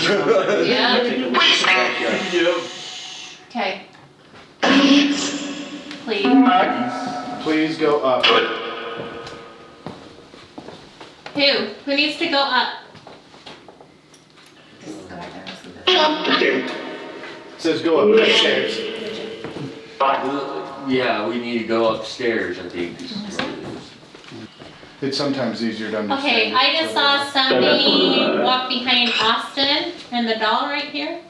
Yeah. Yep. Okay. Please. Please go up. Who needs to go up? Just go back there and see this. It says go up the stairs. Yeah, we need to go upstairs, I think. It's sometimes easier to understand. Okay, I just saw somebody walk behind Austin and the doll right here.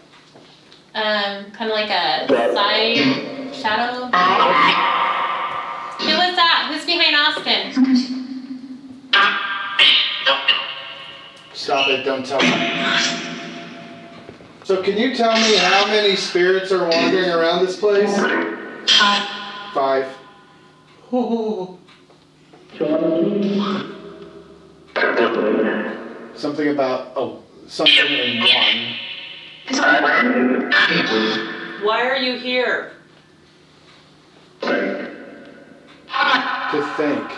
Kind of like a side shadow. Who was that? Who's behind Austin? Stop it, don't tell me. So can you tell me how many spirits are wandering around this place? 5. Something about something in 1. Why are you here? To think.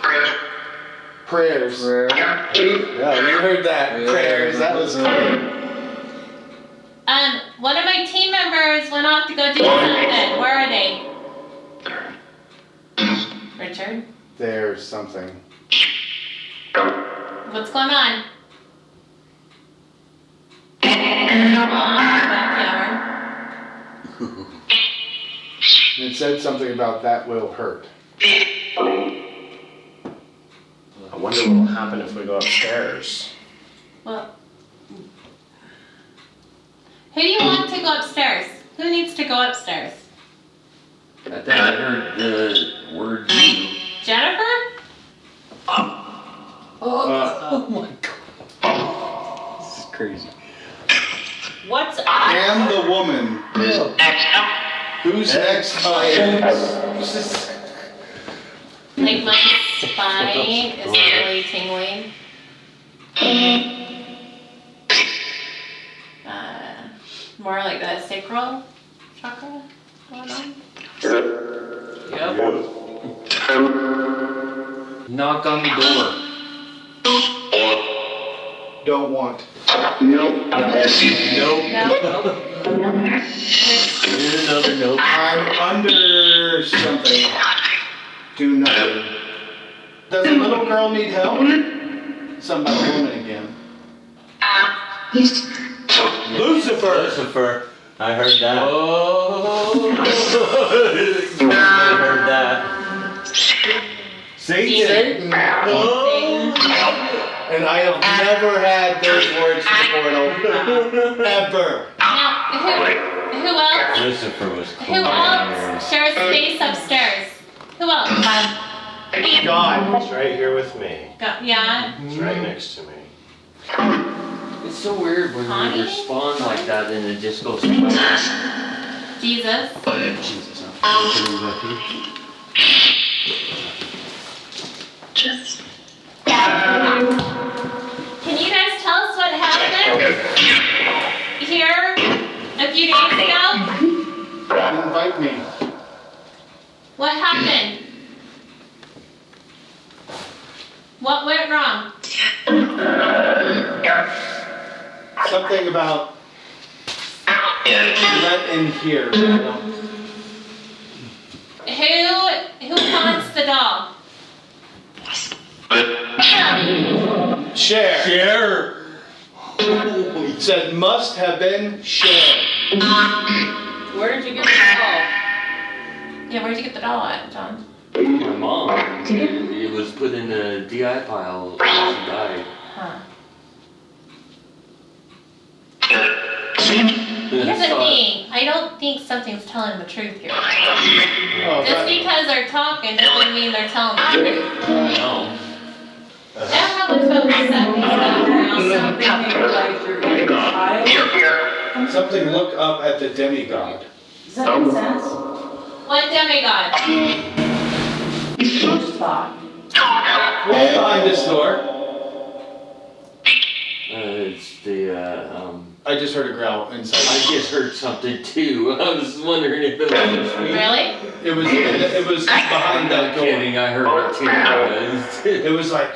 Prayers. Yeah, you heard that. Prayers. That was clear. One of my team members went off to go do something. Where are they? Richard? There's something. What's going on? Backyard. It said something about that will hurt. I wonder what will happen if we go upstairs. Well, who do you want to go upstairs? Who needs to go upstairs? I think I heard the word you. Jennifer? Oh my god. This is crazy. What's And the woman. Who's next? Like my spine is really tingling. More like the sacral chakra going on. Yep. Knock on the door. Don't want. Nope. No. Another nope. I'm under something. Do nothing. Does a little girl need help? Something about a woman again. Lucifer. I heard that. Oh. I heard that. Satan. And I have never had those words to the portal. Ever. Now, who else? Lucifer was cool. Who else shares space upstairs? Who else? God, it's right here with me. Yeah. It's right next to me. It's so weird when Connie? you respond like that and it just goes. Jesus. Jesus. Can you guys tell us what happened? here a few days ago? Invite me. What happened? What went wrong? Something about let in here. Who haunts the doll? Share. Said must have been shared. Where did you get the doll? Yeah, where'd you get the doll at, John? My mom, it was put in the DI pile when she died. Huh. And Here's I the saw it. thing, I don't think something's telling the truth here. Oh, Just because they're talking doesn't mean they're telling the truth. I know. I don't know what's about the 70s Something like you're in a child? something look up at the demigod. Does that make sense? What demigod? First thought. What's behind this door? It's the, I just heard a growl I inside. just heard something too. I was wondering if it was me. Really? It was behind that I'm door. kidding, I heard it too. It was like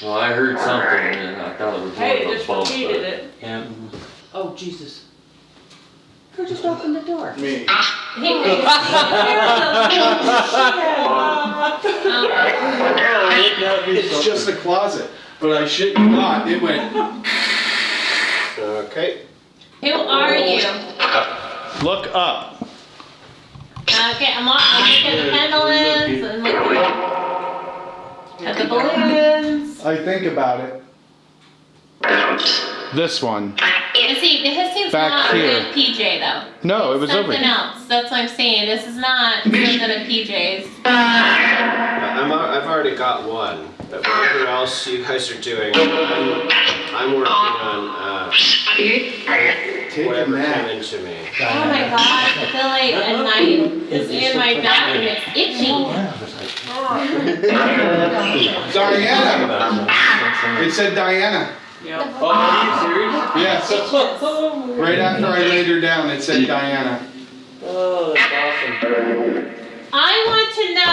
Well, I heard something and I thought it was Hey, one of just the bumps. repeated it. Yeah. Oh, Jesus. Who just opened the door? me. It's just a closet, but I shit you not. It went. Okay. Who are you? Look up. Okay, I'm looking at the pendulums and looking at the balloons. I think about it. This one. And see, his seems Back not here. a good PJ though. No, it was over Something here. else. That's what I'm saying. This is not something a PJ's. I've already got one, but whatever else you guys are doing, I'm working on Take a whatever came nap. into me. Oh my god, I feel like a knife is in my back and it's itching. Diana. It said Diana. Yep. Oh, are you serious? Yes. Right after I laid her down, it said Diana. Oh, that's awesome. I want to Is there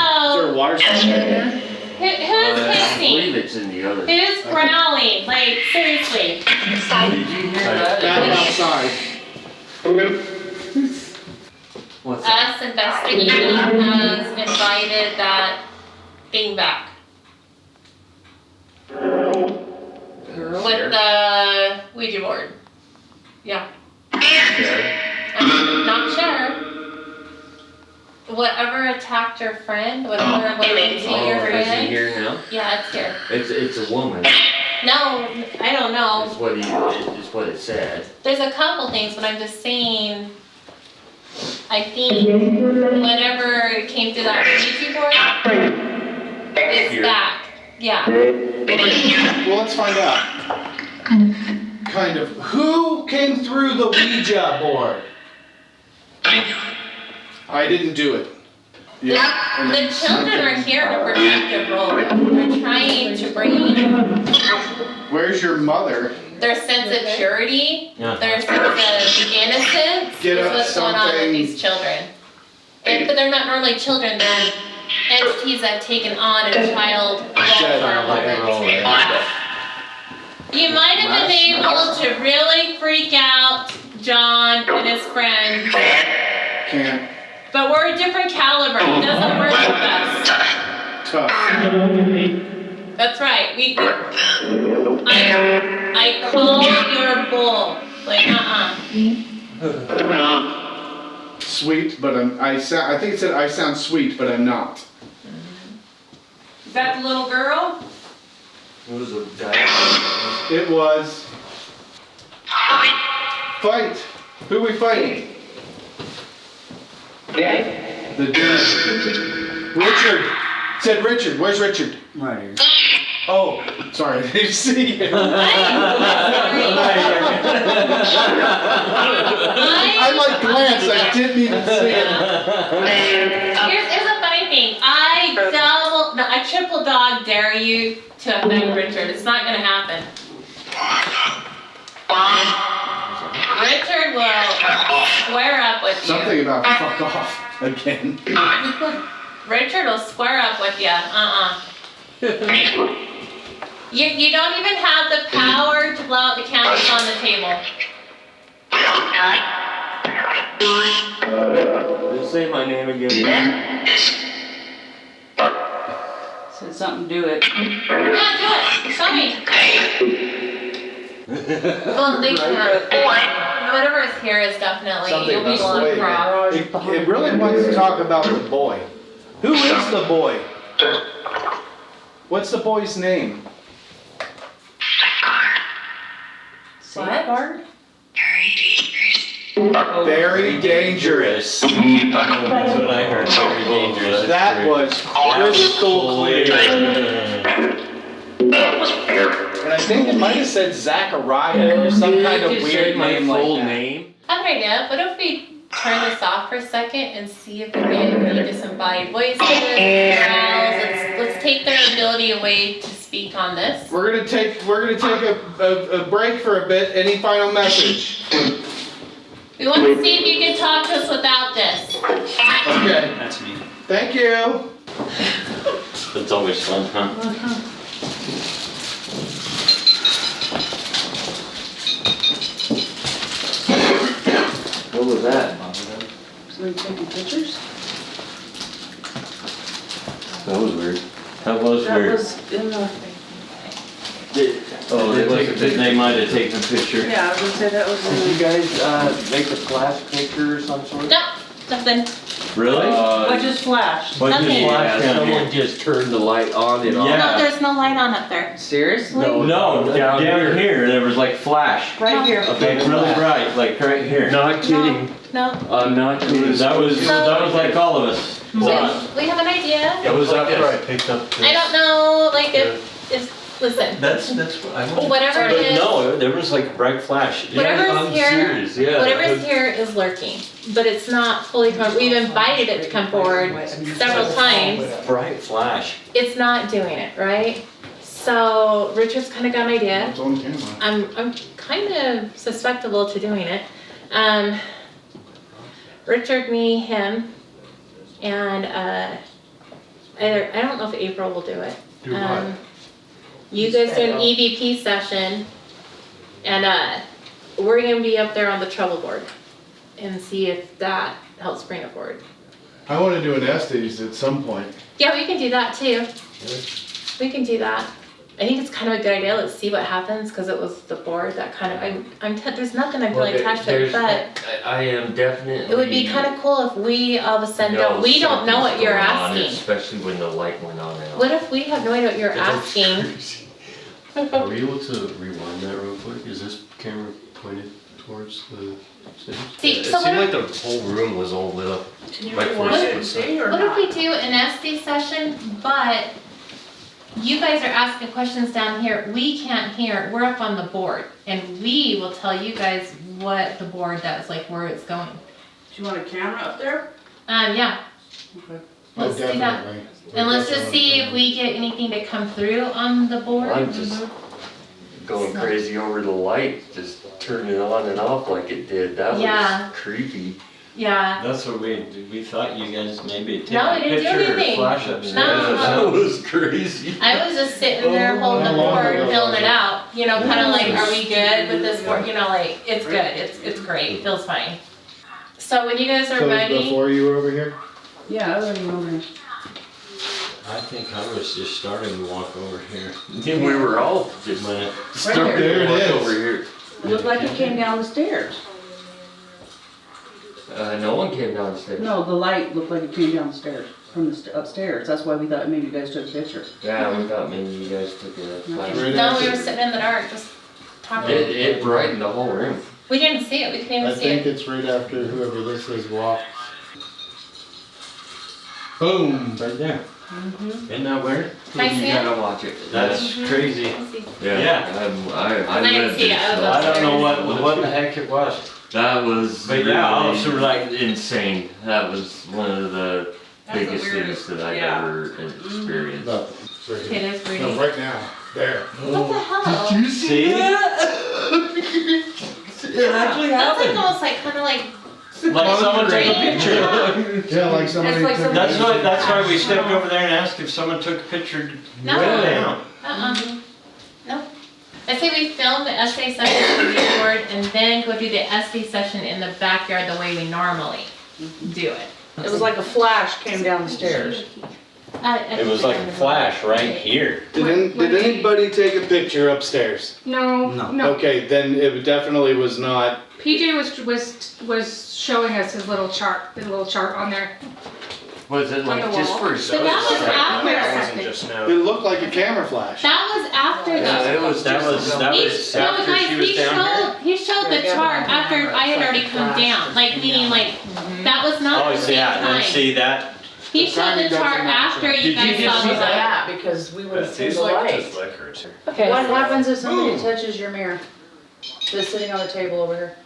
know a water supply in there? who's I believe hissing? it's in the other. Who's growling? Like, seriously. Did you hear that? Back outside. What's that? Us investigating has invited that thing back. With the Ouija board. Yeah. I'm not sure. Whatever attacked your friend, whatever went into your Oh, is he friend. here now? Yeah, it's here. It's a woman. No, I don't know. It's what it said. There's a couple things, but I'm just saying, I think whatever came through that Ouija board is Here. back. Yeah. Well, let's find out. Kind of. Who came through the Ouija board? I didn't do it. Yeah. and The then children are something- here in a protective role. They're trying to bring Where's your mother? their sense of purity, Yeah. their sense of innocence, Get is up what's going on with something. these children. But they're not normally children, they're entities that have taken on a child role for a moment. You might have been able to really freak out John and his friends, Can't. but we're a different caliber. It doesn't work with us. Tough. That's right. I call your bull. Like, Sweet, but I think it said I sound sweet, but I'm not. Is that the little girl? It was a guy. It was. Fight. Who we fighting? The dude. Richard. It said Richard. Where's Richard? Right here. Oh, sorry, I didn't see you. I like glanced, I didn't even see it. Here's a funny thing. I triple dog dare you to offend Richard. It's not gonna happen. Richard will square up with you. Something about fuck off again. Richard will square up with you. You don't even have the power to blow out the candles on the table. Just say my name again. Said something, do it. Yeah, do it. Show me. Well, whatever is here is definitely Something you'll be about blowing the raw. It really wants to talk about the boy. Who is the boy? What's the boy's name? Safeguard? Very dangerous. That's what I heard. Very dangerous. That was crystal clear. And I think it might have said Zachariah or some kind of weird name like that. name? I have an idea. What if we turn this off for a second and see if we get any disembodied voices, growls? Let's take their ability away to speak on this. We're gonna take a break for a bit. Any final message? We want to see if you can talk to us without this. Okay. That's me. Thank you. That's always fun, huh? What was that? Somebody taking pictures? That was weird. That was That weird. was in the, Oh, They might have taken a picture. yeah, I was gonna say that was Did in you guys make a flash picture or some sort? No, nothing. Really? the, what just flashed? What just nothing. flashed down someone here? just turned the light on and off. Yeah. No, there's no light on up there. Seriously? No, down here there was like flash. Right here. Okay, really bright, like right here. Not kidding. No. I'm not kidding. That was like all of us. We have an idea. It was after I picked up this. I don't know, like listen, That's what I want. whatever it But is, no, there was like a bright flash. whatever is I'm here, serious, yeah. whatever is here is lurking, but it's not fully come. We've invited it to come forward several times. Bright flash. It's not doing it, right? So Richard's kind of got an idea. It's on camera. I'm kind of susceptible to doing it. Richard, me, him, and I don't know if April will do it. Do what? You guys do an EVP session, and we're gonna be up there on the trouble board and see if that helps bring it forward. I want to do an Estes at some point. Yeah, we can do that too. We can do that. I think it's kind of a good idea. Let's see what happens because it was the board that kind of. There's nothing I'm really attached to it, but I am definitely. it would be kind of cool if we all of a sudden don't know what you're asking. Especially when the light went on and off. What if we have no idea what you're asking? Are we able to rewind that real quick? Is this camera pointed towards the stage? See, It so seemed what like the whole room was all lit up. Can you Right for rewind a it and split see or What if not? we do an SD session, but you guys are asking questions down here, we can't hear, we're up on the board, and we will tell you guys what the board does, like where it's going. Do you want a camera up there? Yeah, Okay. let's do that. And let's just see if we get anything to come through on the board. I'm just going crazy over the light, just turning it on and off like it did. That Yeah. was creepy. Yeah, That's what we thought you guys maybe take No, a we didn't do picture or anything. flash upstairs. No. That was crazy. I was just sitting there holding the board, filling it out, you know, kinda like, are we good with this board, you know, like, it's good, it's great, feels fine. So when you guys are So it was ready. before you were over here? Yeah, I wasn't over here. I think I was just starting to walk over here. And we were all just When it- starting There to it walk is. over here. It looked like it came down the stairs. No one came downstairs. No, the light looked like it came down the stairs, from the upstairs. That's why we thought maybe you guys took a picture. Yeah, we thought maybe you guys took a flash. Right No, we after- were sitting in the dark, just talking. It brightened the whole room. We didn't see it, we couldn't I even see think it. it's right after whoever this is walked. Boom. Right there. Mm-hmm. Isn't that weird? Can I see You it? gotta watch it. That's crazy. Let's see. Yeah. I I didn't lived see it. it. I was so- I don't know what the heck it was. That was But yeah, really also like- insane. That was one of the That's the biggest weirdest, things that I've yeah. ever experienced. No, it's right here. It is pretty. No, right now. There. What the hell? See? It actually That's like happened. almost like kind of like. Like someone took a picture. Yeah, like somebody. It's like took- That's why we stepped over there and asked if someone took a picture. No. Down. No. I say we film the essay session on the board and then go do the essay session in the backyard the way we normally do it. It was like a flash came down the stairs. It was like a flash right here. Did anybody take a picture upstairs? No, no. Okay, then it definitely was not. PJ was showing us his little chart, on there. Was it like On the just wall. for a But second? that was That after. wasn't just now. It looked like a camera flash. That was after Yeah, though. it was That just was a- that He- was no, after guys, she was down here. he showed the chart after I had already come down, like meaning like, that was not Oh, the same yeah, and time. see that. He showed the chart after you guys saw the light. Yeah, because we would have seen These the like light. just flicker too. Okay. What happens if somebody touches your mirror that's sitting on the table over here?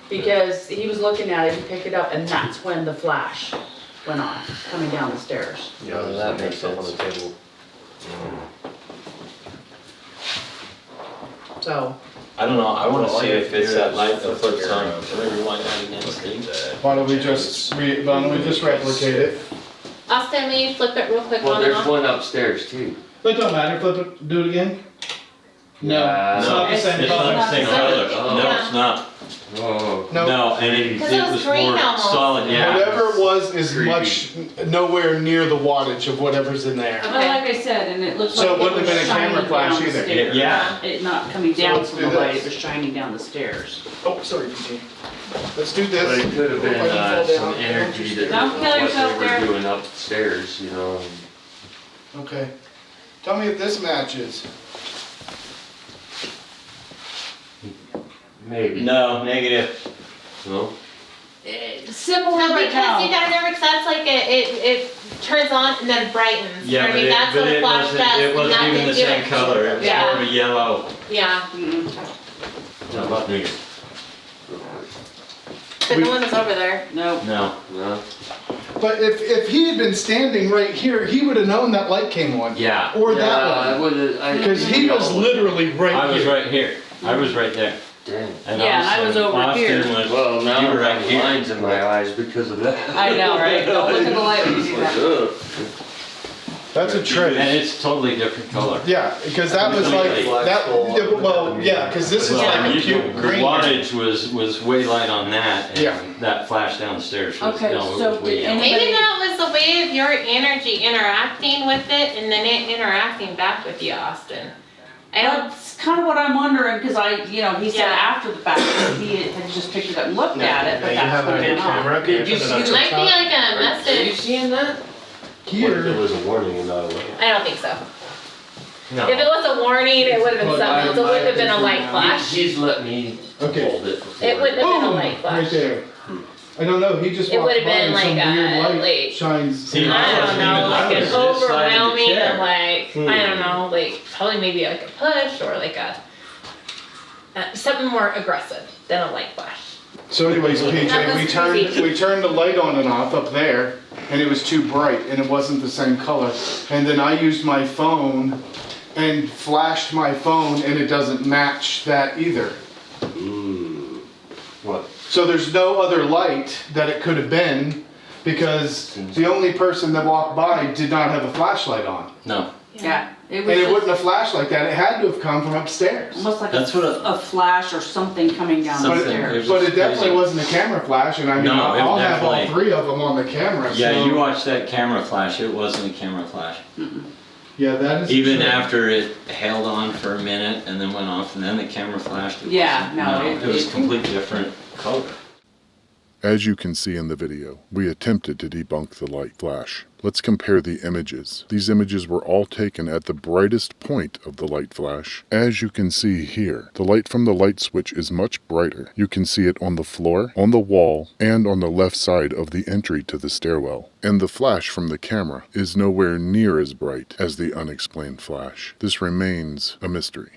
Because he was looking at it, he picked it up, and that's when the flash went on, coming down the stairs. Yeah, that makes stuff on sense. the table. So, I don't know, I wanna Well, all see you if have to it's do that is light that flip flips your, on. uh, Can I rewind that again, Steve? Why don't we just replicate it? Austin, will you flip it real quick Well, on and there's off? one upstairs too. But it don't matter. Flip it. Do it again. No, Yeah. it's not the same It's not color. the same color. No, Yeah. it's not. Oh. No. No, and it 'Cause it was was green more almost. solid, yeah. Whatever it was is Creepy. much nowhere near the wattage of whatever's in there. but like I said, and it looked So like it it wouldn't was have been a camera shining flash down the either. stairs. Yeah. It not coming So down let's from do the light, this. it was shining down the stairs. Oh, sorry, PJ. Let's do But this. it could have been some energy that Don't kill what yourself they there. were doing upstairs, you know. Okay. Tell me if this matches. Maybe. No, negative. No? Similar, No, but because you no. gotta remember, 'cause that's like it turns on and then brightens. You know Yeah, what I but mean? it, That's but what a it flash wasn't, does. it wasn't Nothing even the to same it. color, it was Yeah. more of a yellow. Yeah, No, not negative. but no one was over there. No. No. No? But if he had been standing right here, he would have known that light came on. Yeah. Or Yeah, that I one. would've. Because he was literally right I was here. right here. I was right there. Dang. And Yeah, I was over Austin here. was- Well, now you I were right have here. lines in my eyes because of that. I know, right? Don't look at the light when you see Like, that. ugh. That's a And trace. it's totally different color. Yeah, because that was like that. Well, yeah, because this is like a You- cute The green. wattage was way light on that, and Yeah. that flash downstairs was, Okay, no, it so was way did yellow. any- Maybe that was the way of your energy interacting with it and then it interacting back with you, Austin. I don't, That's kind of what I'm wondering, because he said Yeah. after the fact that he had just picked it up and looked at it, but that's what went on. Did you see it might be like a Are you message. seeing that? What if it Here. was a warning and not a light? I don't think so. No. If it was a warning, it would have been But something else. It wouldn't have been a light flash. He's let me Okay. hold it before. It wouldn't have been a Boom! light Right flash. there. I don't know. He just It walked would've by been and some like a, weird light like- shines. See, I don't know, I like was an this side of the overwhelming, chair. like, I don't know, like, probably maybe like a push or like a, something more aggressive than a light flash. So anyways, That PJ, was creepy. we turned the light on and off up there, and it was too bright, and it wasn't the same color. And then I used my phone and flashed my phone, and it doesn't match that either. What? So there's no other light that it could have been, because the only person that walked by did not have a flashlight on. No, Yeah, it And was it just wouldn't have flashed like that. It had to have come from upstairs. almost like That's what a flash or something coming down the Something. stairs. But it definitely wasn't a camera flash, and I mean, No, it I'll have all definitely- three of them on the camera. yeah, so- you watched that camera flash, it wasn't a camera flash. Yeah, that is Even true. after it held on for a minute and then went off and then the camera flashed, it Yeah, wasn't- no, it was it- completely different color. As you can see in the video, we attempted to debunk the light flash. Let's compare the images. These images were all taken at the brightest point of the light flash. As you can see here, the light from the light switch is much brighter. You can see it on the floor, on the wall, and on the left side of the entry to the stairwell. And the flash from the camera is nowhere near as bright as the unexplained flash. This remains a mystery.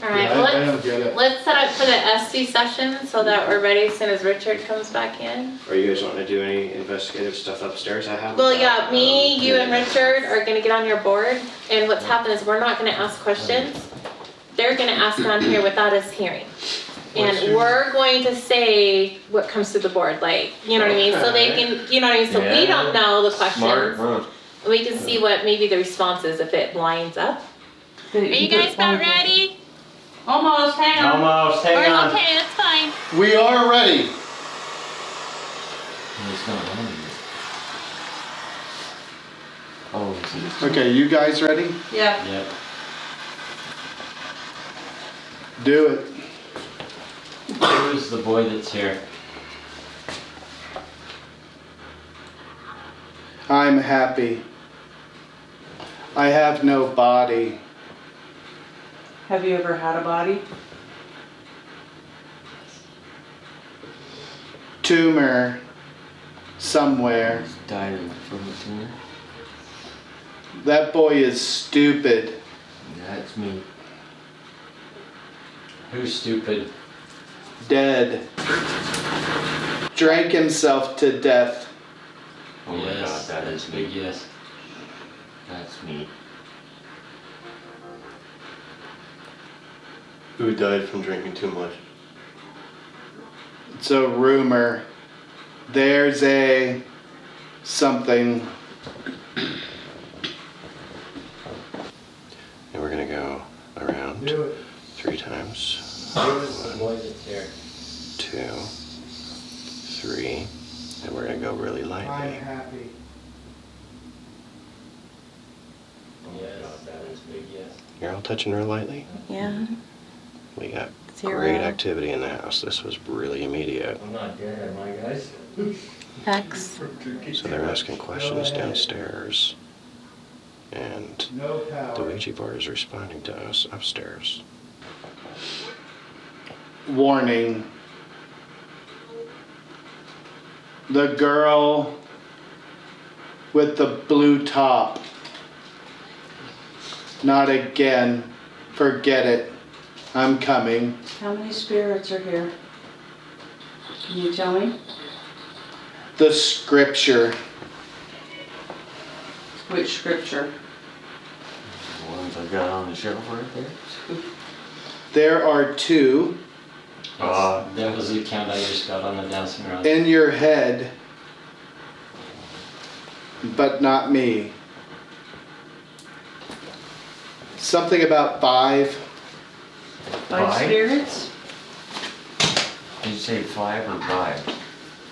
Alright, Yeah, well, I don't get it. let's set up for the SC session so that we're ready as soon as Richard comes back in. Are you guys wanting to do any investigative stuff upstairs? I have. Well, yeah, me, you and Richard are gonna get on your board, and what's happened is we're not gonna ask questions. they're gonna ask on here without us hearing. And we're going to say what comes to the board, like, you know what I mean? So they can, you know what I mean? So we Yeah. don't know the questions. Smart, huh? We can see what maybe the response is if it lines up. Are Are you guys about ready? Almost, hang on. Almost, hang Or, on. okay, that's fine. We are ready. It's not on yet. Oh, is it? Okay, you guys ready? Yeah. Yep. Do it. Who's the boy that's here? I'm happy. I have no body. Have you ever had a body? Tumor somewhere. He's died from a tumor. That boy is stupid. That's me. Who's stupid? Dead. Drank himself to death. Oh my Yes, god, that that's is a big me. yes. That's me. Who died from drinking too much? It's a rumor. There's a something. And we're gonna go around 3 times. Who's the boy that's here? 2, 3, and we're gonna go really lightly. happy. Yes, that is a big yes. You're all touching real lightly? Yeah. We got 0. great activity in the house. This was really immediate. I'm not dead, am I, guys? X. So they're asking questions downstairs. And No the power. Ouija board is responding to us upstairs. Warning. The girl with the blue top. Not again. Forget it. I'm coming. How many spirits are here? Can you tell me? The scripture. Which scripture? The ones I got on the shelf right there. There are 2 That was the account I just got on the dancing rod. in your head, but not me. Something about 5. 5 Five? spirits? Did you say 5 or 5?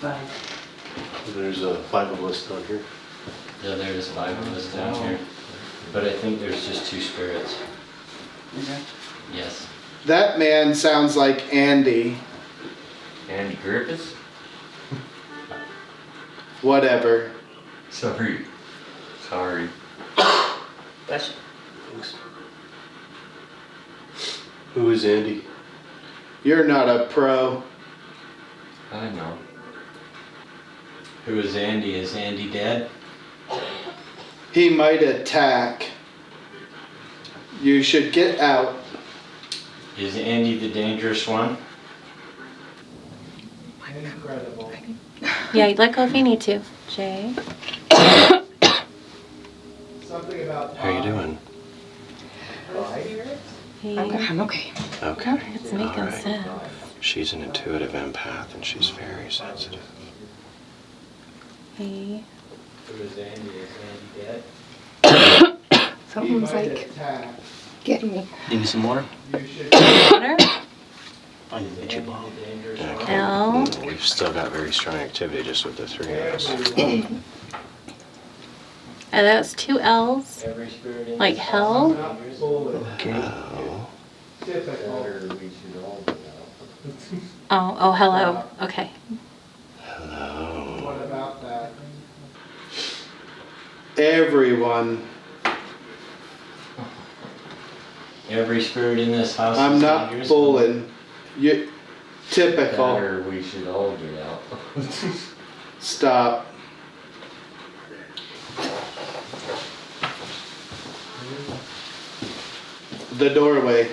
5. There's 5 of us down here. Yeah, there's 5 of us down here. But I think there's just 2 spirits. Okay. Yes. That man sounds like Andy. Andy Griffiths? Whatever. Sorry. Sorry. Bless Who is Andy? You're not a pro. I know. Who is Andy? Is Andy dead? He might attack. You should get out. Is Andy the dangerous one? Incredible. Yeah, you let go if you need to. Jay. Something about How you doing? Hey. I'm okay. Okay. It's making All right. sense. She's an intuitive empath and she's very sensitive. Hey. Who is Andy? Is Andy dead? Something's like getting me. Give me some water? You should Water. I can get you a bottle. Okay. L. We've still got very strong activity just with the 3 of us. And that's 2 L's. Every spirit in Like this hell? house is dangerous. Hello. Oh, hello. Okay. Hello. What about that? Everyone. Every spirit in this house I'm is not dangerous. fooling. You typical. Or we should all get out. Stop. The doorway. Get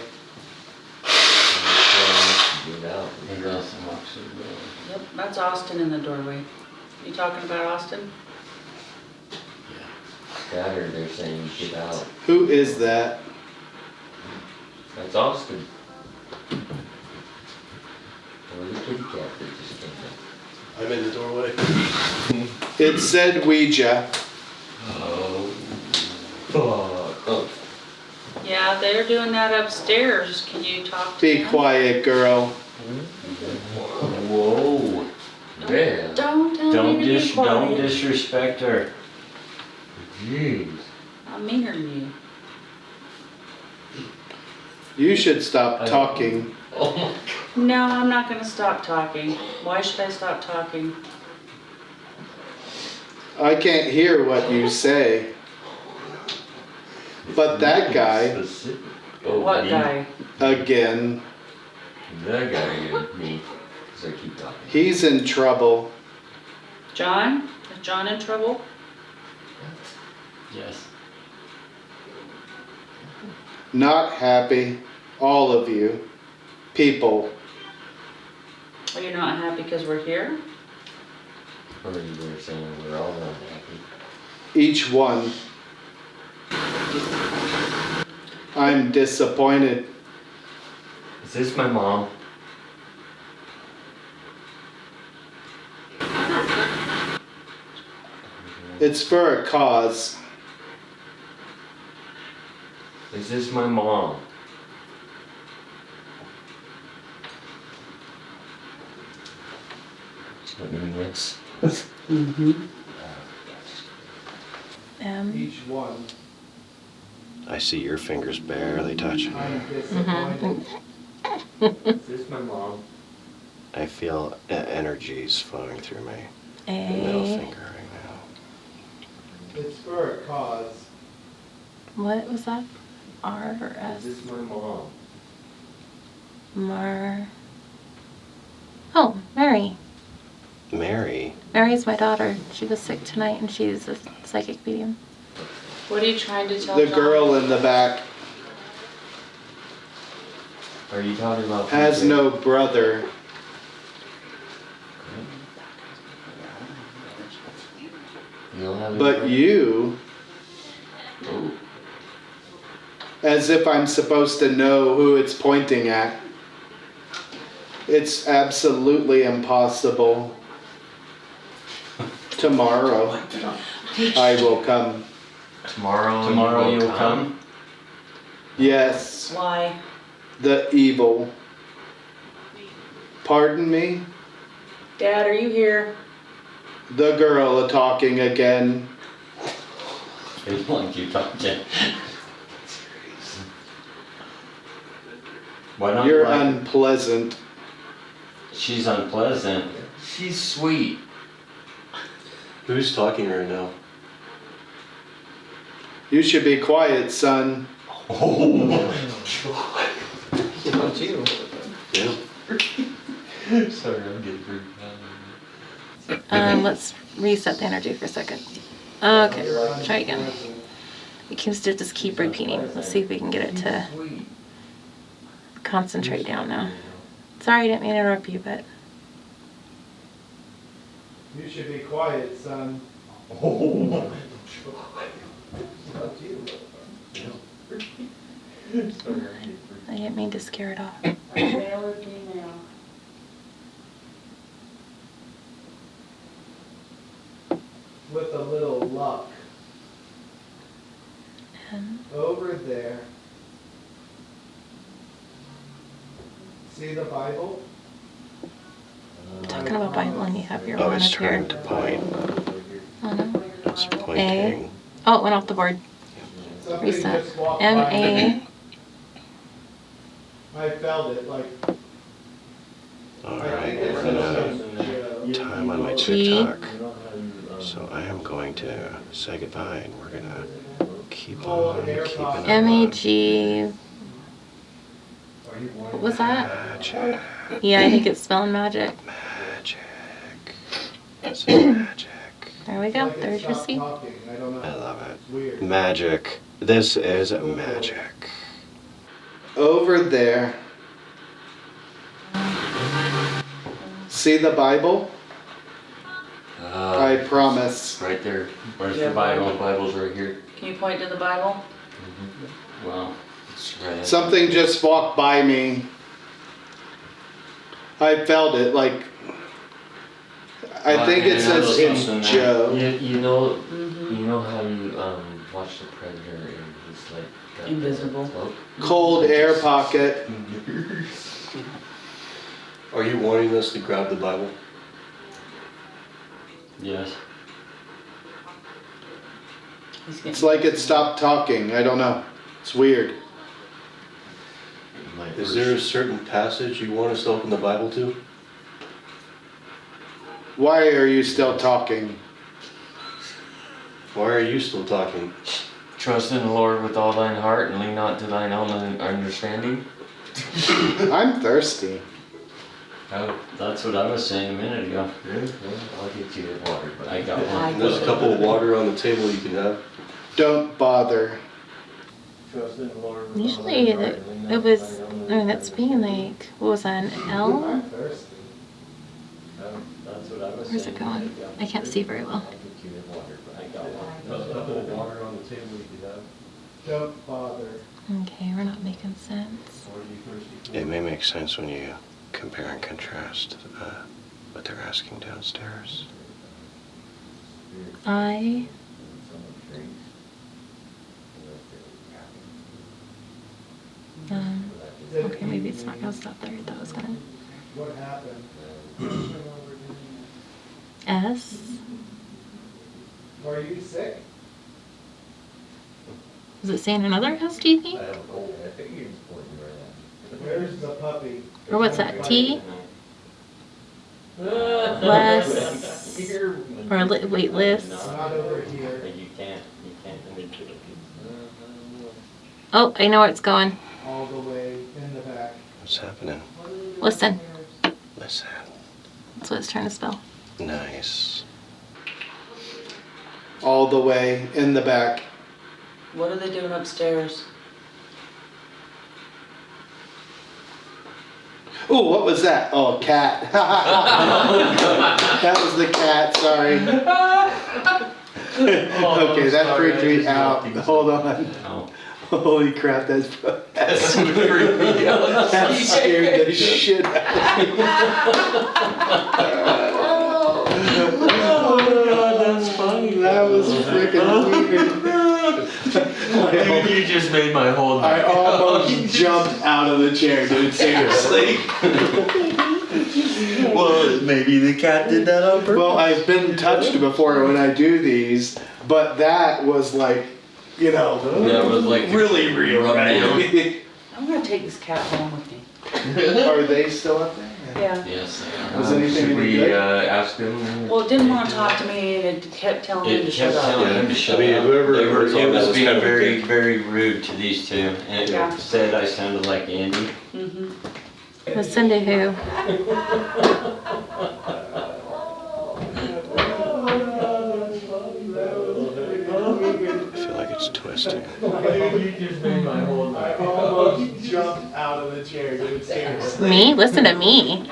out. Who else walks through the door? Yep, that's Austin in the doorway. You talking about Austin? That or they're saying get out. Who is that? That's Austin. Or the kitty cat that just came in. I'm in the doorway. It said Ouija. Oh. Oh. Yeah, they're doing that upstairs. Can you talk to Be them? quiet, girl. Whoa. Yeah. Don't tell me to be quiet. Don't disrespect her. Jeez. I'm meaner than you. You should stop talking. Oh my God. No, I'm not gonna stop talking. Why should I stop talking? I can't hear what you say. But that guy, Specific. Oh, What me? guy? again, That guy and me. Because I keep talking. he's in trouble. John? Is John in trouble? Yes. Not happy. All of you. People. Are you not happy because we're here? Or you were saying we're all not happy. Each one. I'm disappointed. Is this my mom? It's for a cause. Is this my mom? What mean yes? Each one. I see your fingers barely touching. I'm disappointed. Is this my mom? I feel energies flowing through my middle finger right now. It's for a cause. What was that? R or Is S? this my mom? Oh, Mary. Mary. Mary's my daughter. She was sick tonight and she's a psychic medium. What are you trying to tell The John? girl in the back Are you talking about has PJ? no brother. You don't have any But friends? you, Oh. as if I'm supposed to know who it's pointing at. It's absolutely impossible. Tomorrow, I will come. Tomorrow you will come? Yes, Why? the evil. Pardon me? Dad, are you here? The girl talking again. I don't want you talking. Why not? You're unpleasant. She's unpleasant. She's sweet. Who's talking right now? You should be quiet, son. Yeah. Sorry, I'm getting freaked out. Let's reset the energy for a second. Okay, try again. It keeps to just keep repeating. Let's see if we can get it to concentrate down now. Sorry, I didn't mean to interrupt you, but You should be quiet, son. I didn't mean to scare it off. Male or female? With a little luck. And Over there. See the Bible? talking about Bible and you have your Oh, one it's up here. trying to point. Oh no. It's pointing. Oh, it went off the board. Somebody Reset. just walked by me. M-A. I felt it like. Alright, we're gonna time on my G. TikTok. So I am going to say goodbye and we're gonna keep on keeping on. M-A-G. What was that? Magic. Yeah, I think it's spelling magic. Magic. This is magic. There we go. There's your seed. I love it. Magic. This is magic. Over there. See the Bible? I promise. Right there. Where's Yeah. the Bible? The Bible's right here. Can you point to the Bible? Well, Right. Something just walked by me. I felt it, like, I think it says in Joe. You know, Mhm. you know how you watch the Predator and he's like got the Invisible. cloak? Cold air pocket. Are you wanting us to grab the Bible? Yes. It's like it stopped talking. I don't know. It's weird. Is there a certain passage you want us to open the Bible to? Why are you still talking? Why are you still talking? Trust in the Lord with all thine heart and lean not to thine own understanding. I'm thirsty. Oh, That's what I was saying a minute ago. really? Well, I'll get you a water, but I got one. There's a couple of water on the table you can have. Don't bother. Trust in the Lord with all Usually thine heart and lean not it to was, thine own I mean, that's being like, what was that, an L? I'm thirsty. That's what I was Where's saying it a minute going? ago. I can't see very well. I'll get you a water, but I got one. There's a couple of water on the table you can have. Don't bother. Okay, we're not making sense. It may make sense when you compare and contrast what they're asking downstairs. Okay, maybe it's not gonna stop there. I thought it was gonna. What happened? S. Are you sick? Is it saying another S, do you think? Where's the puppy? Or what's that, T? Less. Or wait, list. Not over here. You can't manipulate it. Oh, I know where it's going. All the way in the back. What's happening? Listen. Listen. That's what it's trying to spell. Nice. All the way in the back. What are they doing upstairs? Oh, what was that? Oh, a cat. That was the cat, sorry. Okay, that freaked me out. Hold on. Holy crap, that scared the shit out of me. oh god, that's funny. That was freaking weird. Dude, you just made my whole night. I almost jumped out of the chair, dude, seriously. Well, maybe the cat did that on purpose. Well, I've been touched before when I do these, but that was like, you know, That was like really real. rub Right? I'm gonna take this cat home with me. Are they still up there? Yeah. Yes, they are. Was anything Should any we good? ask them? Well, it didn't want to talk to me and it kept telling him to It shut kept up. telling him to shut I mean, up. whoever It was on that was was being kind of a very, dick. very rude to these two, and it Yeah. said I sounded like Andy. Mm-hmm. Listen to who? I feel like it's twisting. You just made my whole I night. almost jumped out of the chair, dude, seriously. Me? Listen to me.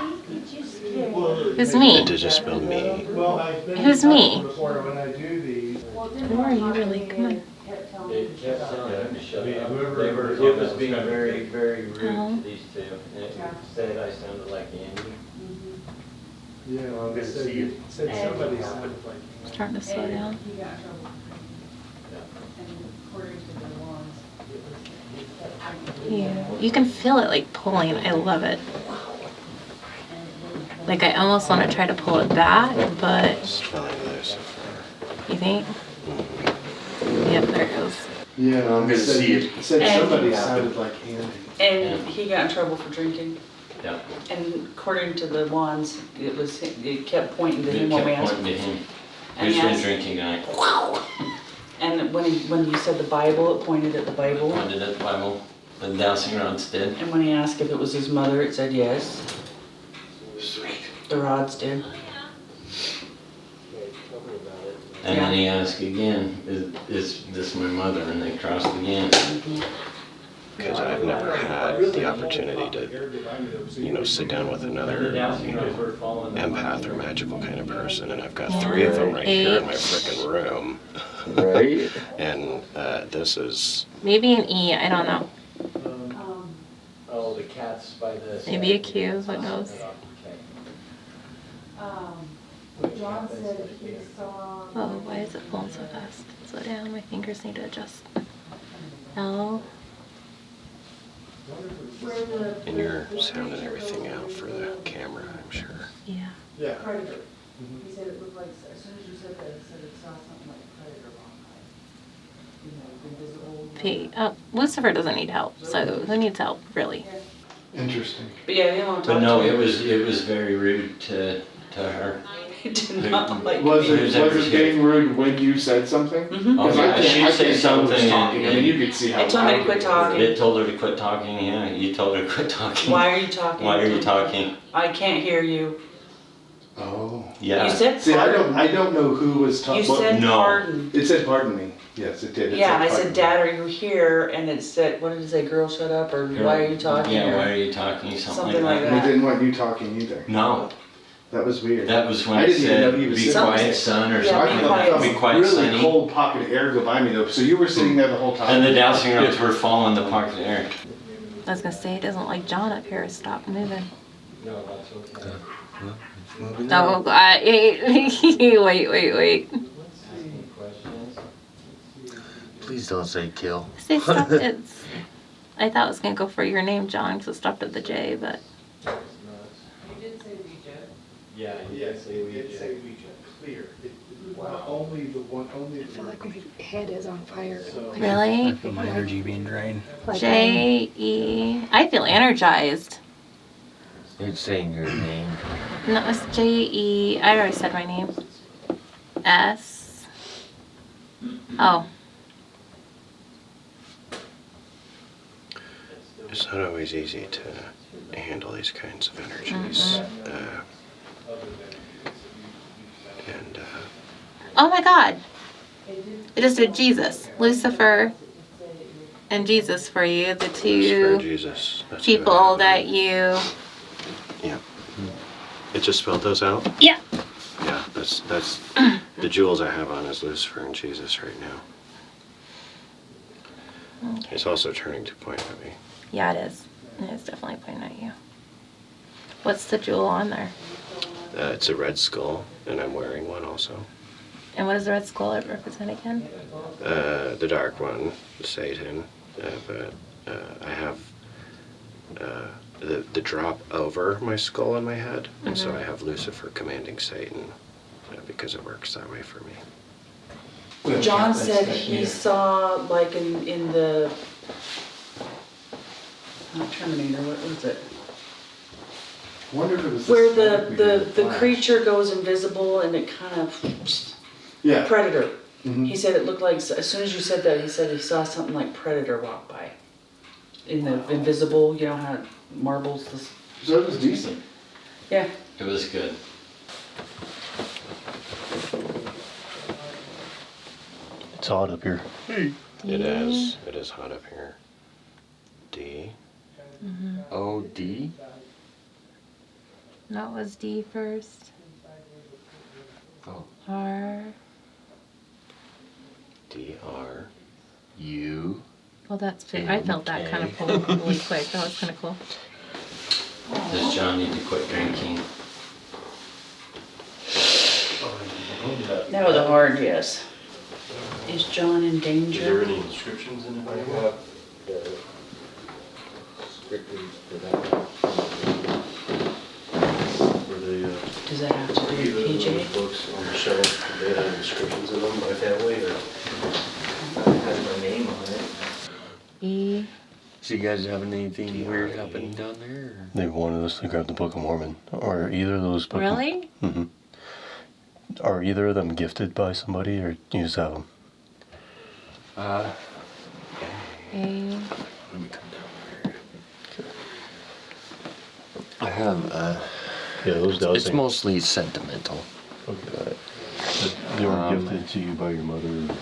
Who's me? Did you spell me? Well, I've been Who's me? before when I do these. Who are you really? Come on. It kept telling him to shut I mean, up. whoever It was was on being that was very, kind of very rude Oh. to these two, and it said I sounded like Andy. Yeah, I'm gonna see it. Said somebody sounded like. It's starting to slow down. He got in trouble. And according to the laws, it was. Yeah. You can feel it like pulling. I love it. Like I almost want to try to pull it back, but Spelling Lucifer. you think? Yep, there it goes. Yeah, I'm gonna see it. Said And- somebody sounded like Andy. And he got in trouble for drinking. Yeah. And according to the wands, it kept pointing to It him when we kept asked. pointing to him. And He's he been asked- drinking tonight. And when you said the Bible, it pointed at the Bible. Pointed at the Bible. The dowsing rods did. And when he asked if it was his mother, it said yes. Sweet. The rods did. And then he asked again, is this my mother? And they crossed again. Because I've never had the opportunity to, sit down with another, empath or magical kind of person, and I've got 3 of them right here in my frickin' room. Right? And this is, Maybe an E. I don't know. paths by the. Maybe a cue, who knows? John said he saw. Oh, why is it pulling so fast? Slow down, my fingers need to adjust. L. And you're sounding everything out for the camera, I'm sure. Yeah. Yeah. Predator. He said it looked like, as soon as you said that, it said it saw something like predator on it. You know, invisible. Lucifer doesn't need help, so who needs help, really? Interesting. But yeah, they don't talk But no, to it was very rude to her. He did not like Was me. it being rude when you said something? Mhm. Oh, Because I yeah, can't- she'd I say can't tell who's something talking. I mean, you could see how. It told me to loud quit it is. talking. It told her to quit talking, yeah. You told her to quit talking. Why are you talking? Why are you talking? I can't hear you. Oh. Yeah. You said See, pardon. I don't know who was You talking. said no. pardon. It said pardon me. Yes, it did. It Yeah, I pardon said, me. Dad, are you here? And it said, what did it say? Girl, shut up, or why are you talking? Yeah, or why are you talking? something like And it that. didn't want you talking either. No. That was weird. That was when I it didn't even know said, he was be sitting quiet, there. son, or Yeah, something be like quiet. that. Be quiet, really sonny. cold pocket of air go by me though. So you were sitting there the whole time. And the dowsing rods were falling the pocket of air. I was gonna say, it doesn't like John up here, stop moving. No, that's okay. No, wait. Please don't say kill. Say stop, it's, I thought it was gonna go for your name, John, so it stopped at the J, but. You did say Ouija. Yeah, Yes, it did say Ouija. Clear. Only the one. Only. I feel like my head is on fire. Really? feel my energy being drained. J-E, I feel energized. It's saying your name. No, it's J-E, I already said my name. S. Oh, It's not always easy to handle these kinds of energies. oh my God. It just did Jesus, Lucifer, and Jesus for you, the For two Jesus. That's people good. that you. Yeah. It just spelled those out? Yeah. Yeah, that's the jewels I have on is Lucifer and Jesus right now. Okay. It's also turning to point at me. Yeah, it is. It is definitely pointing at you. What's the jewel on there? It's a red skull, and I'm wearing one also. And what does the red skull represent again? The dark one, Satan, but I have the drop over my skull on my head, and so I have Lucifer commanding Satan because it works that way for me. John said he saw, like in the not Terminator, what was it? Wonder if it was Where this the creature goes invisible and it kind of Yeah. Predator. Mhm. He said it looked like, as soon as you said that, he said he saw something like Predator walk by. In the invisible, you know how marbles this. So it was decent. Yeah. It was good. It's hot up here. It is. It is hot up here. D. O-D? No, it was D first. Oh. R. D-R. U. Well, that's fit. I felt that kind of pull really quick. That was kind of cool. Does John need to quit drinking? That was a hard yes. Is John in danger? Is there any inscriptions in it? I have scriptures for that. Were they, Does that have to do either with of those PJ? books on the shelf, did they have inscriptions in them by family, or? It has my name on it. E. So you guys having anything weird happening down there? Or? They wanted us to grab the Book of Mormon, or either of those books. Really? Mm-hmm. Are either of them gifted by somebody, or you just have them? A. Let me come down there. I have, Yeah, those does. it's mostly sentimental. Okay. They were gifted to you by your mother.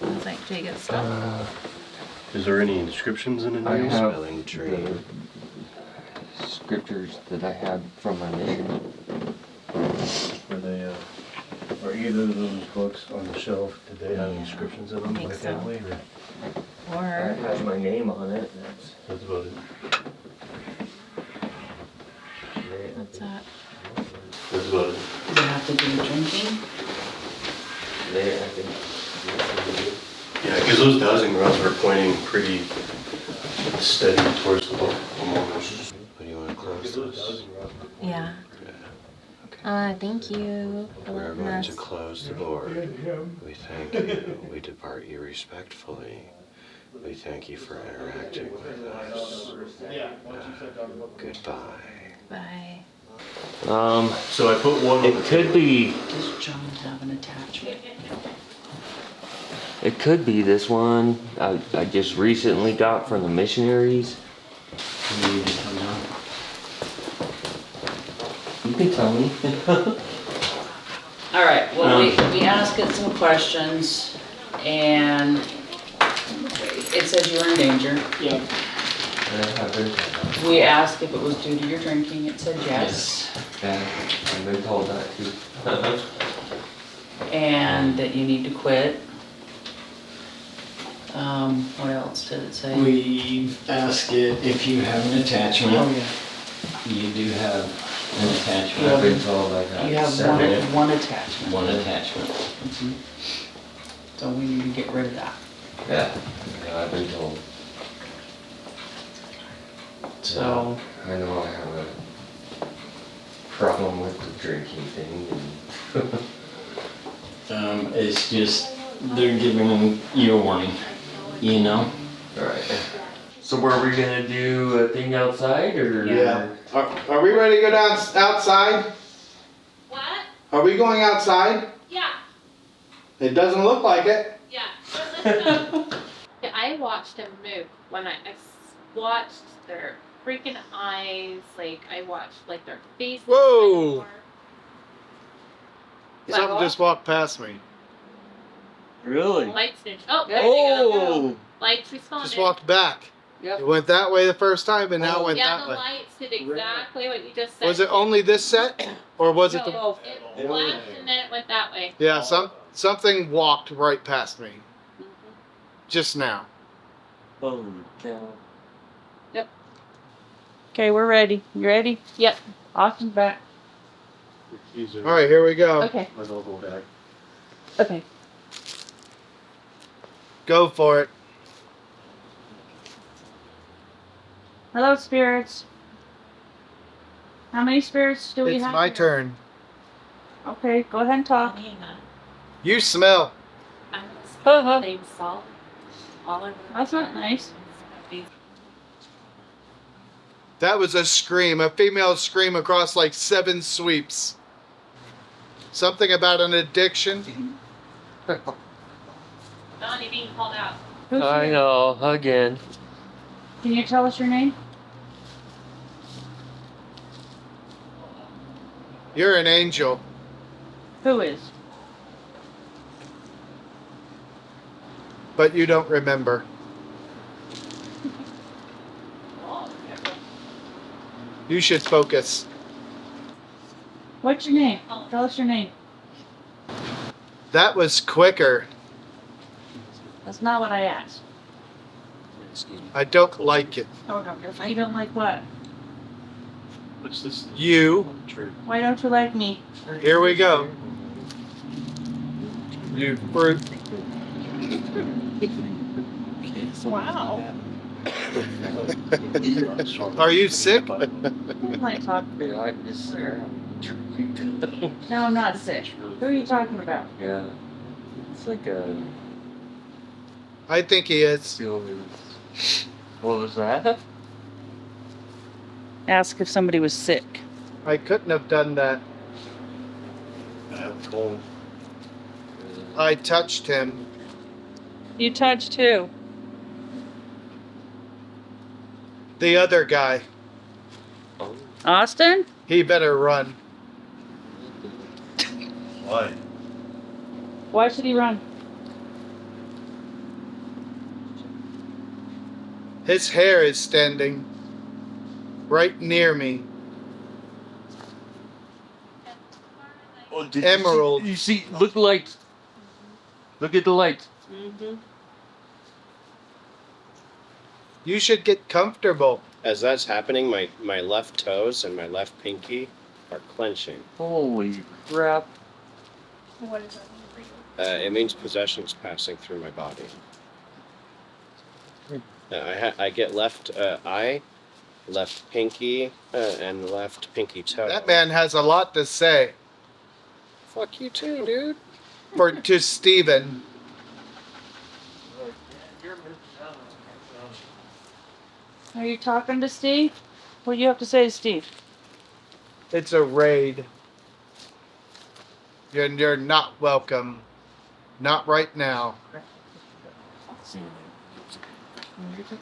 It's like Jacob stuff. Is there any inscriptions in it? I have Spelling tree. the scriptures that I had from my mission. Were they, are either of those books on the shelf, did they have inscriptions in them I by think so. family, or? It Or. has my name on it. That's about it. that? That's about it. Does it have to do with drinking? There, I think. Yeah, because those dowsing rods were pointing pretty steady towards the book. Almost. But you want to close those? Yeah. Thank you. We're going to close the board. We thank you. We depart you respectfully. We thank you for interacting with us. Goodbye. Bye. So I put one. It could be. Does John have an attachment? It could be this one I just recently got from the missionaries. You need to come out. You can tell me. All right, well, we asked it some questions, and it says you were in danger. Yeah. We asked if it was due to your drinking, it said yes. Yeah, I've been told that too. And that you need to quit. What else did it say? We ask it if you have an attachment. Oh, yeah. You do have an attachment. Yeah. I've been told I got You have seven. one attachment. One attachment. So we need to get rid of that. Yeah, I've been told. So, I know I have a problem with the drinking thing. It's just, they're giving you a warning, you know? Alright. So were we gonna do a thing outside or? Yeah. Are we ready to go down outside? What? Are we going outside? Yeah. It doesn't look like it. Yeah. Yeah, I watched him move when I watched their freaking eyes. Like I watched like their faces. Whoa. What? Something just walked past me. Really? Lights didn't. Oh, there you go. Lights responded. Just walked back. Yep. It went that way the first time, and now it went Yeah, that the way. lights did exactly what you just said. Was it only this set, or was it the? No, it flashed and then it went that way. Yeah, something walked right past me. Just now. Holy cow. okay, we're ready. You ready? Yep. Austin's back. All right, here we go. Okay. Let's all go back. Okay. Go for it. Hello, spirits. How many spirits do we It's have? my here? turn. Okay, go ahead and talk. You smell. Same salt. All over. That's not nice. That was a scream, a female scream across like 7 sweeps. Something about an addiction. Don, you're being called out. Who's I here? know, again. Can you tell us your name? You're an angel. Who is? But you don't remember. You should focus. What's your name? Tell us your name. That was quicker. That's not what I asked. I don't like it. You don't like what? What's this? You. Why don't you like me? Here we go. You fruit. Wow. Are you sick? I'm not talking. I just, No, I'm not sick. Who are you talking about? yeah. It's like a. I think he is. What was that? Ask if somebody was sick. I couldn't have done that. Cold. I touched him. You touched who? The other guy. Austin? He better run. Why? Why should he run? His hair is standing right near me. Oh, did Emerald. You see, look light. Look at the light. Mm-hmm. You should get comfortable. As that's happening, my left toes and my left pinky are clenching. Holy crap. What is that mean for you? It means possession's passing through my body. I get left eye, left pinky, and left pinky toe. That man has a lot to say. Fuck you too, dude. To Steven. Are you talking to Steve? What do you have to say to Steve? It's a raid. You're not welcome. Not right now.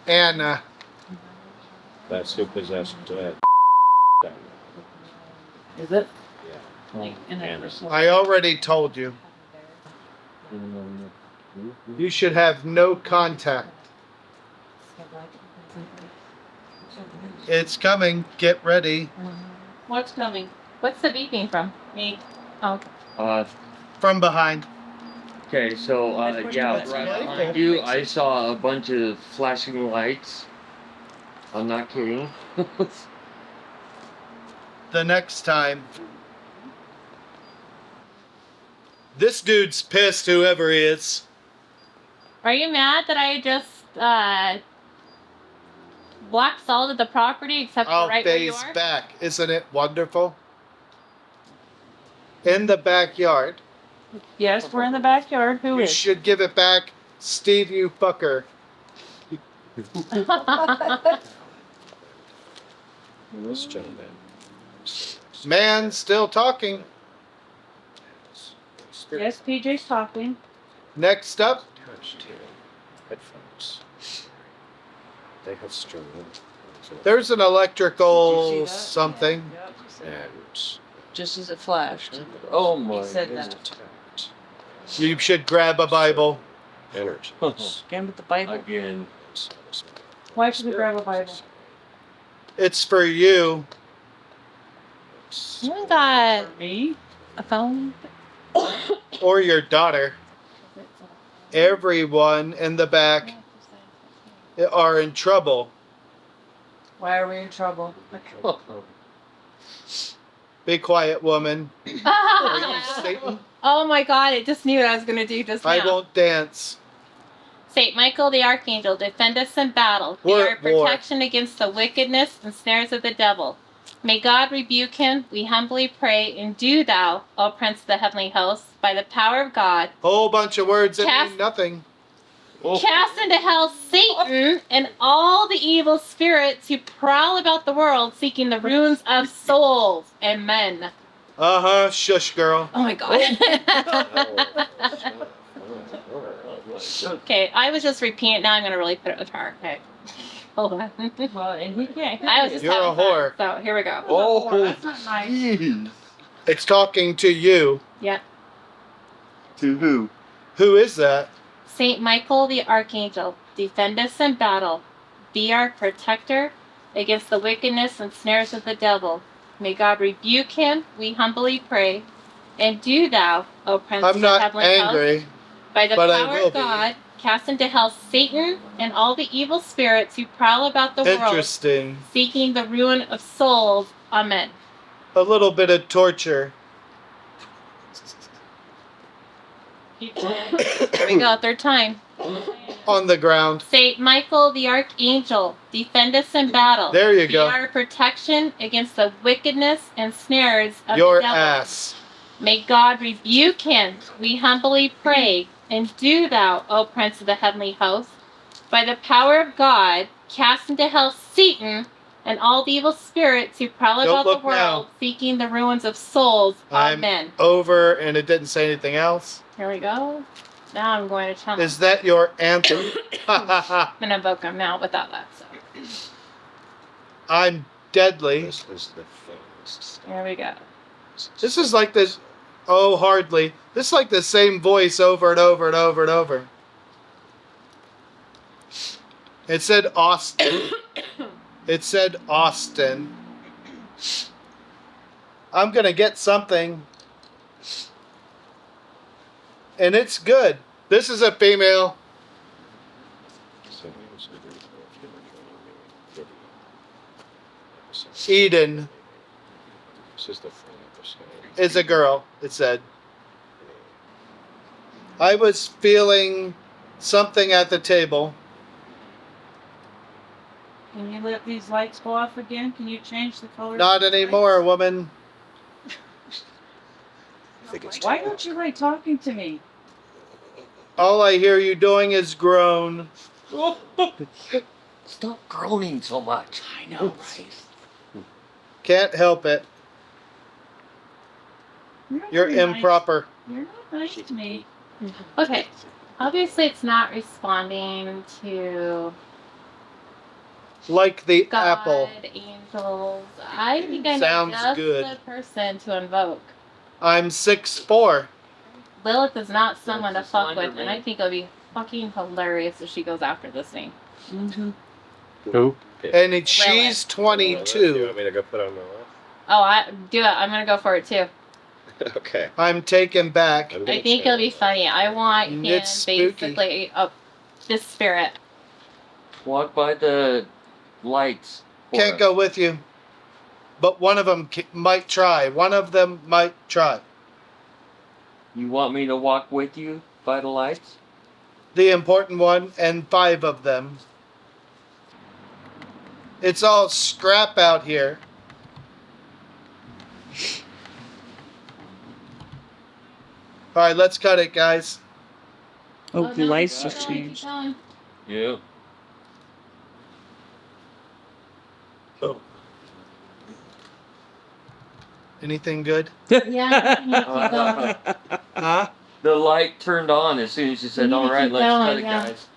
Anna. That's who possessed Is it? Yeah. Like, in Anna. I already told you. You should have no contact. It's coming. Get ready. What's coming? What's the beeping from? Me. Oh, okay. From behind. Okay, so yeah, That's right right. behind you, I saw a bunch of flashing lights. I'm not kidding. The next time. This dude's pissed, whoever he is. Are you mad that I just black salted the property except for I'll right where you phase are? back. Isn't it wonderful? In the backyard. Yes, we're in the backyard. Who You is? should give it back. Steve, you fucker. This gentleman. Man, still talking. Yes, PJ's talking. Next up. Attached to headphones. They have string. There's an electrical something. And Just as it flashed. Oh my He said goodness. that. attacked. You should grab a Bible. Energies. Again with the Bible. Again. Why should we grab a Bible? It's for you. You got For me? a phone? Or your daughter. Everyone in the back are in trouble. Why are we in trouble? Be quiet, woman. Are you Satan? Oh my god, it just knew what I was gonna do just now. I won't dance. Saint Michael the Archangel, defend us in battle. Be We're our at war. protection against the wickedness and snares of the devil. May God rebuke him, we humbly pray, and do thou, O Prince of the heavenly hosts, by the power of God, Whole bunch of words that Cast- mean nothing. cast into hell Satan and all the evil spirits who prowl about the world seeking the ruins of souls and men. Uh-huh, shush, girl. Oh my god. Okay, I was just repeating it. Now I'm going to really put it with her. Okay. Hold on. Well, and he can't. I was just You're a having fun. whore. So here we go. Oh, That's not nice. jeez. It's talking to you. Yeah. To who? Who is that? Saint Michael the Archangel, defend us in battle. Be our protector against the wickedness and snares of the devil. May God rebuke him, we humbly pray. And do thou, O Prince of I'm the not heavenly angry. host, by the but I power will of be. God, cast into hell Satan and all the evil spirits who prowl about the world, Interesting. seeking the ruin of souls. Amen. A little bit of torture. Here we go, third time. On the ground. Saint Michael the Archangel, defend us in battle. There you go. Be our protection against the wickedness and snares of Your the devil. ass. May God rebuke him, we humbly pray. And do thou, O Prince of the heavenly host, by the power of God, cast into hell Satan and all the evil spirits who prowl Don't about the look now. world, seeking the ruins of souls. I'm Amen. over, and it didn't say anything else. Here we go. Now I'm going to channel. Is that your anthem? I'm going to invoke him now without that. So. I'm deadly. This is the first. Here we go. This is like this. Oh, hardly. This is like the same voice over and over and over and over. It said Austin. It said Austin. I'm gonna get something. And it's good. This is a female. Eden. just a fun episode. is a girl, it said. I was feeling something at the table. Can you let these lights go off again? Can you change the color? Not anymore, woman. Why don't you like talking to me? All I hear you doing is groan. Stop groaning so much. I know, right? Can't help it. You're very nice. improper. You're not nice to me. Okay. Obviously, it's not responding to Like the God, apple. angels. I think I'm Sounds just good. the person to invoke. I'm 6'4". Lilith is not someone to That's a fuck slender with, and man. I think it'll be fucking hilarious if she goes after this thing. Mm-hmm. Who? And she's You 22. want me to go put on my list? Oh, I do it. I'm gonna go for it too. Okay. I'm taken back. I'm I gonna think try. it'll be funny. I want him It's spooky. basically this spirit. Walk by the lights. for Can't us. go with you. But one of them might try. One of them might try. You want me to walk with you by the lights? The important one, and 5 of them. It's all scrap out here. Alright, let's cut it, guys. Oh, the no, lights keep just going, keep changed. going. Yeah. Anything good? Yeah, you keep going. Huh? The light turned on as soon as you said, You need to "All right, keep let's cut going, it, yeah. guys."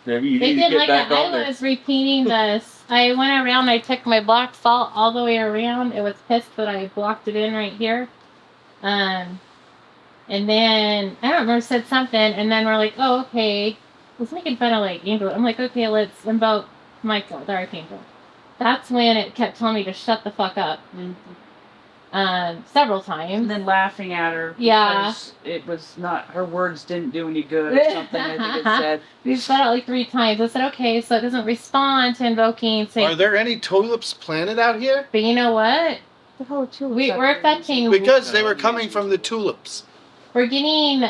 Maybe you They need to did get like back it. on there. I was repeating this. I went around, I took my black salt all the way around. It was pissed that I blocked it in right here. And then, I don't remember, said something, and then we're like, oh, okay. Let's making fun of like angel. I'm like, okay, let's invoke Michael, the archangel. That's when it kept telling me to shut the fuck up. Several times. And then laughing at her. Yeah. Because it was not, her words didn't do any good or something, I think it said. We said it like 3 times. I said, okay, so it doesn't respond to invoking. Say, Are there any tulips planted out here? but you know what? The whole two We're fetching. Because they were coming from the tulips. We're getting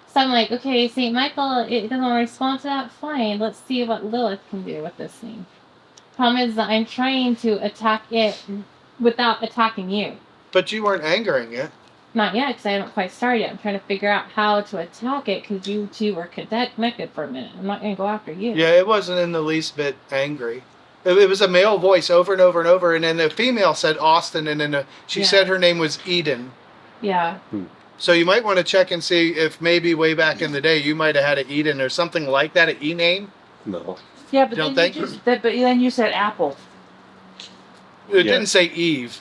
some like, okay, St. Michael, it doesn't respond to that. Fine, let's see what Lilith can do with this thing. Problem is that I'm trying to attack it without attacking you. But you weren't angering it. Not yet, because I haven't quite started yet. I'm trying to figure out how to attack it, because you two were connected for a minute. I'm not going to go after you. Yeah, it wasn't in the least bit angry. It was a male voice over and over and over, and then the female said Austin, and then she Yeah. said her name was Eden. Yeah. So you might want to check and see if maybe way back in the day you might have had an Eden or something like that, an E name. No. Yeah, but Don't then think? but then you said apple. It Yeah. didn't say Eve.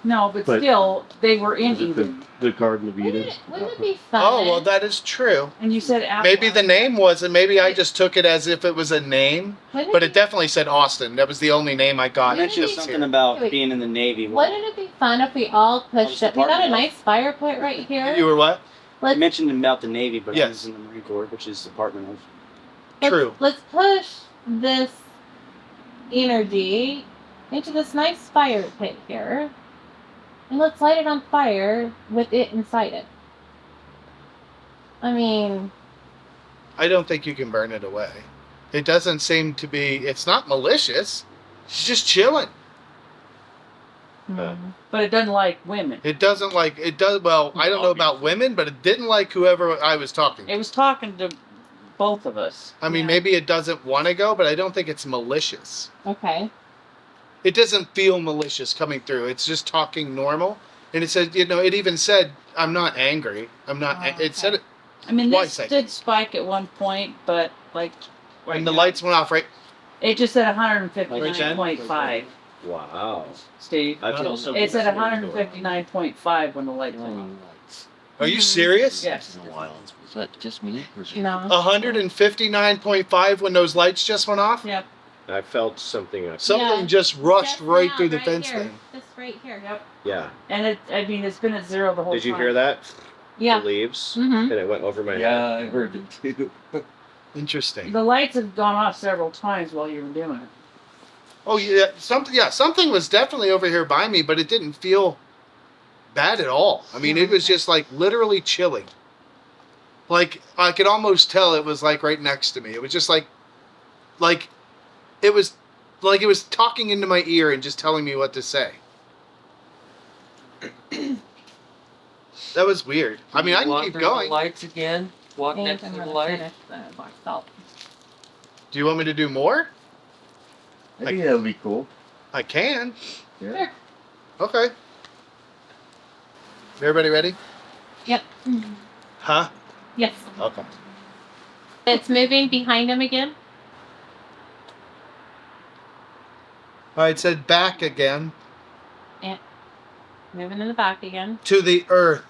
No, but But- still, they were in Is it Eden. the Garden of Eden? Wouldn't it be fun? Oh, well, that is true. And you said apple. Maybe the name wasn't. Maybe I just took it as if it was a name. Wouldn't But it it definitely said Austin. That was the only name I got. Wouldn't it Mentioned be- something about Wait. being in the Navy. Wouldn't it be fun if we all pushed the it? We got a department. nice fire pit right here. You were what? You Let's, mentioned about the Navy, but I Yes. was in the Marine Corps, which is Department of. True. let's push this energy into this nice fire pit here. And let's light it on fire with it inside it. I mean, I don't think you can burn it away. It doesn't seem to be. It's not malicious. She's just chilling. But it doesn't like women. It doesn't like. It does. Well, I don't know about women, but it didn't like whoever I was talking to. It was talking to both of us. I mean, Yeah. maybe it doesn't want to go, but I don't think it's malicious. okay. It doesn't feel malicious coming through. It's just talking normal. And it said, it even said, I'm not angry. I'm not. Oh, It said it. I mean, Twice, this I did spike at one point, but like. Right And the now, lights went off, right? It just said 159.5. Wow. Steve. I feel so. It's at 159.5 when the light went on. Are you serious? Yes. Was that just me? No. 159.5 when those lights just went off? Yep. I felt something. Something Yeah. just rushed Just right now, through the right fence here. thing. Just right here. Yep. Yeah. And it's been at 0 the whole time. Did you hear that? Yeah. The leaves. Mhm. And it went over my head. Yeah, I heard it too. Interesting. The lights have gone off several times while you were doing it. Oh yeah, something was definitely over here by me, but it didn't feel bad at all. I mean, it was just like literally chilling. Like I could almost tell it was like right next to me. It was just like it was like it was talking into my ear and just telling me what to say. That was weird. I mean, I can keep going. The lights again. Walk next to the light. Do you want me to do more? I think that would be cool. I can. Yeah. Okay. Everybody ready? Yep. Huh? Yes. Okay. It's moving behind him again. All right, it said back again. Yeah. Moving in the back again. To the earth.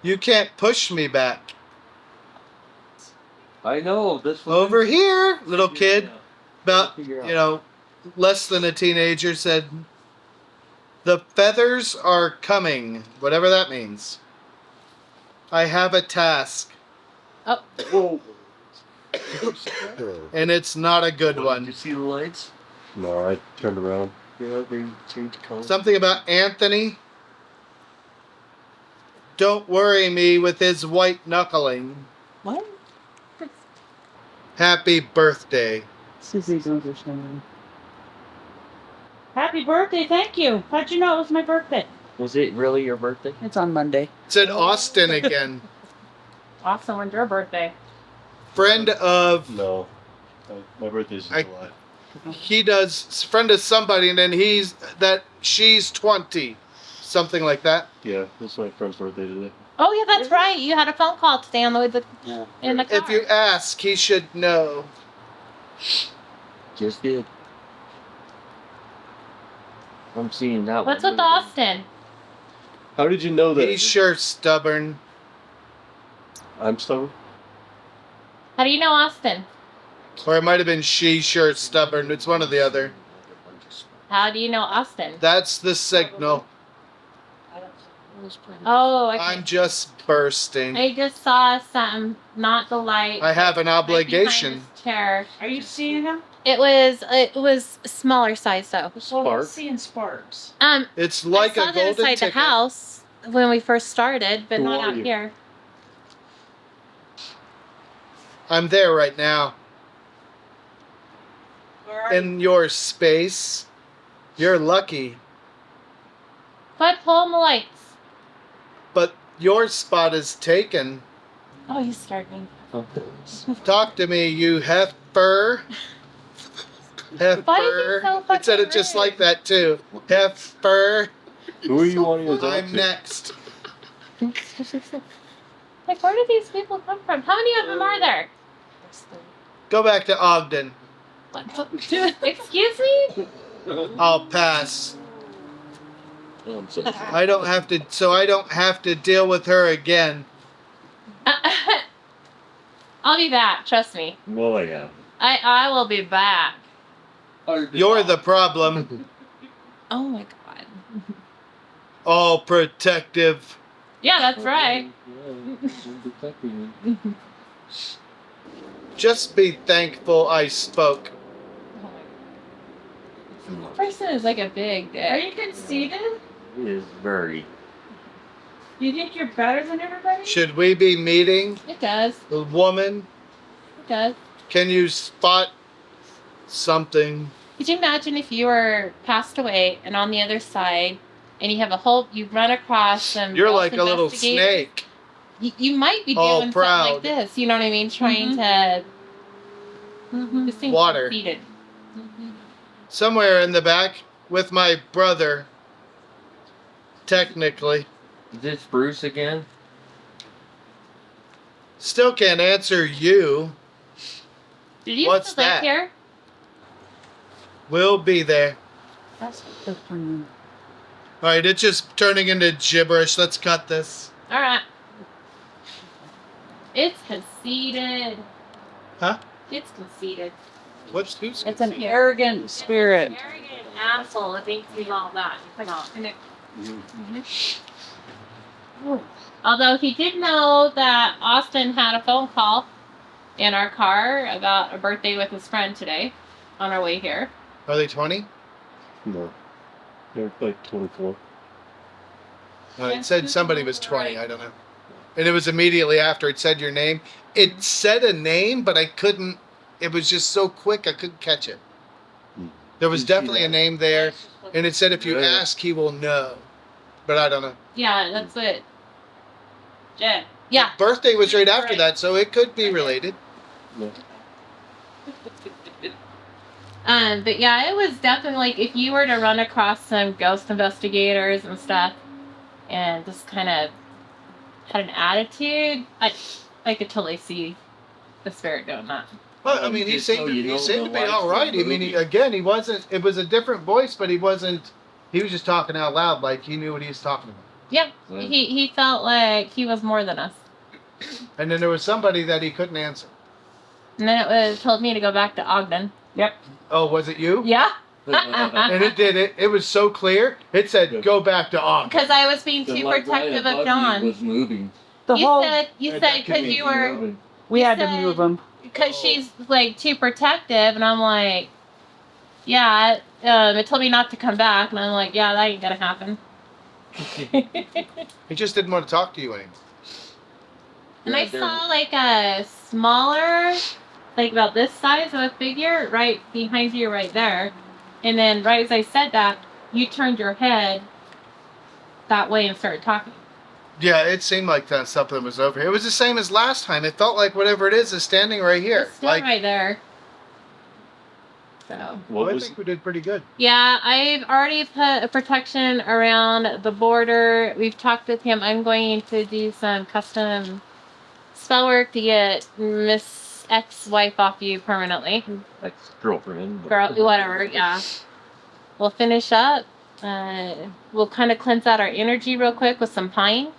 You can't push me back. I know, this was... Over here, little kid, about, less than a teenager, said, "The feathers are coming," whatever that means. "I have a task." Oh. Whoa. And it's not a good one. Did you see the lights? No, I turned around. Yeah, they changed color. Something about Anthony. "Don't worry me with his white knuckling." What? Happy birthday. Susie's understanding. Happy birthday, thank you. How'd you know it was my birthday? Was it really your birthday? It's on Monday. It said Austin again. Awesome. When's your birthday? Friend of... No. My birthday's in July. He does... Friend of somebody, and then she's 20. Something like that. Yeah, it's my friend's birthday today. Oh yeah, that's right. You had a phone call today on the way in the car. If you ask, he should know. Just did. I'm seeing that What's one. with Austin? How did you know that? He's sure stubborn. I'm stubborn? How do you know Austin? Or it might have been she sure stubborn. It's one or the other. How do you know Austin? That's the signal. Oh, I'm just bursting. I just saw something, not the light. I have an right obligation. behind his chair. Are you seeing him? It was a smaller size though. So I'm seeing sparks. It's like I saw a them golden inside ticket. the house when we first started, but Who not are out you? here. I'm there right now. In your space. You're lucky. But pull on the lights. But your spot is taken. Oh, he's starting. Talk to me, you heifer. Heifer. Why is he so It said it fucking just rude? like that too. Heifer. Who are you wanting to talk I'm to? next. Like, where do these people come from? How many of them are there? Go back to Ogden. Excuse me? I'll pass. Oh, I'm so I don't have to deal with her again. I'll be back. Trust me. Well, yeah. I will be back. You're the problem. Oh my god. All protective. Yeah, that's right. Just be thankful I spoke. This person is like a big dick. Are you conceited? It is very... You think you're better than everybody? Should we be meeting? It does. The woman? It does. Can you spot something? Could you imagine if you were passed away and on the other side, and you have you run across some. You're false like a little investigators? snake. You might be All doing proud. something like this. You know what I mean? Trying to. This thing's Water. conceited. Somewhere in the back with my brother. Technically. Is this Bruce again? Still can't answer you. Did you What's still live that? here? We'll be there. That's the fun. Alright, it's just turning into gibberish. Let's cut this. Alright. It's conceited. Huh? It's conceited. Who's It's an arrogant spirit. Arrogant asshole that thinks he's all that. He's like, Although he did know that Austin had a phone call in our car about a birthday with his friend today on our way here. Are they 20? No. They're like 24. It said somebody was 20. I don't know. And it was immediately after it said your name. It said a name, but I couldn't. It was just so quick I couldn't catch it. There was definitely a name there, and it said if you ask, he will know. But I don't know. Yeah, that's what. Jen. Yeah. Birthday was right after that, so it could be related. But yeah, it was definitely like if you were to run across some ghost investigators and stuff, and just kind of had an attitude, I could totally see the spirit doing that. Well, I mean, he seemed to be all right. I mean, he wasn't. It was a different voice, but he wasn't. He was just talking out loud, like he knew what he was talking about. Yeah, he felt like he was more than us. And then there was somebody that he couldn't answer. And then it told me to go back to Ogden. Yep. Oh, was it you? Yeah. And it did it. It was so clear. It said, "Go back to Ogden." Because I was being too protective of Dawn. Was moving. You said because you were. We had to move them. Because she's like too protective, and I'm like, yeah. It told me not to come back, and I'm like, yeah, that ain't gonna happen. He just didn't want to talk to you anymore. And I saw like a smaller, like about this size of a figure right behind you right there. And then right as I said that, you turned your head that way and started talking. Yeah, it seemed like that something was over here. It was the same as last time. It felt like whatever it is standing right here. It's still right there. So. Well, I think we did pretty good. Yeah, I've already put a protection around the border. We've talked with him. I'm going to do some custom spell work to get Miss Ex-wife off you permanently. Ex-girlfriend. Girl, whatever, yeah. We'll finish up. We'll kind of cleanse out our energy real quick with some pine.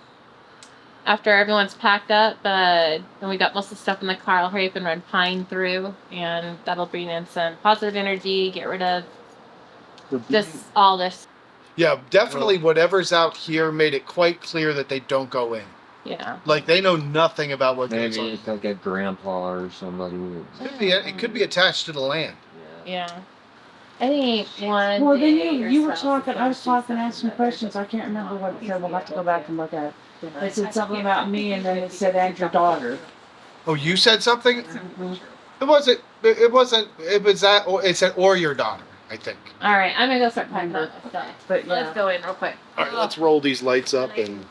After everyone's packed up, and we got most of the stuff in the car, I'll hurry up and run pine through, and that'll bring in some positive energy, get rid of all this. Yeah, definitely whatever's out here made it quite clear that they don't go in. Yeah. Like, they know nothing about what goes on. Maybe it's like a grandpa or somebody. It could be attached to the land. Yeah. I think one. Well, then you were talking, I was talking, asked some questions, I can't remember what it said, we'll have to go back and look at it. It said something about me, and then it said, and your daughter. Oh, you said something? It wasn't, it was that, or it said, or your daughter, I think. Alright, I'm gonna go start packing up my stuff. But Let's go in real quick. Alright, let's roll these lights up and...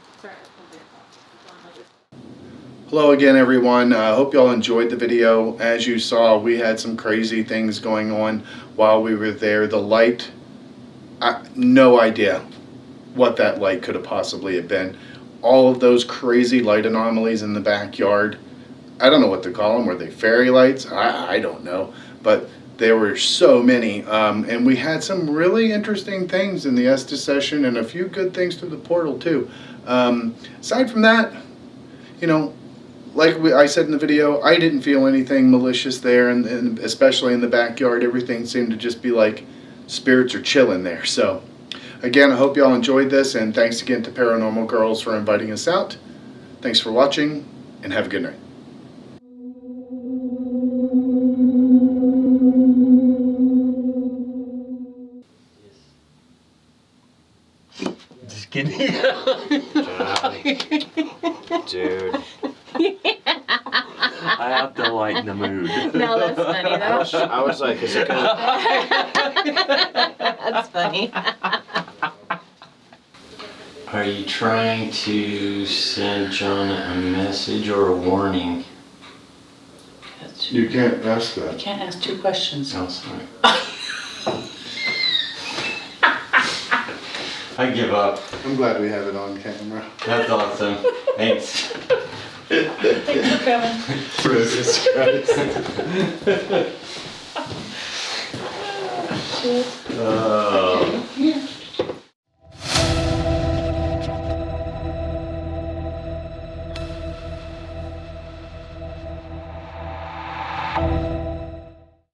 Hello again, everyone. I hope y'all enjoyed the video. As you saw, we had some crazy things going on while we were there. The light, no idea what that light could have possibly have been. All of those crazy light anomalies in the backyard, I don't know what to call them. Were they fairy lights? I don't know. But there were so many. And we had some really interesting things in the Estes session and a few good things through the portal too. Aside from that, you know, like I said in the video, I didn't feel anything malicious there, and especially in the backyard. Everything seemed to just be like spirits are chilling there. So, again, I hope y'all enjoyed this, and thanks again to Paranormal Girls for inviting us out. Thanks for watching, and have a good night. Just kidding. Dude. I have to lighten the mood. No, that's funny though. I was like, is it gonna... That's funny. Are you trying to send John a message or a warning? You can't ask You that. can't ask two questions. Oh, sorry. I give up. I'm glad we have it on camera. That's awesome. Thanks. Thanks for coming. Jesus Christ. Oh.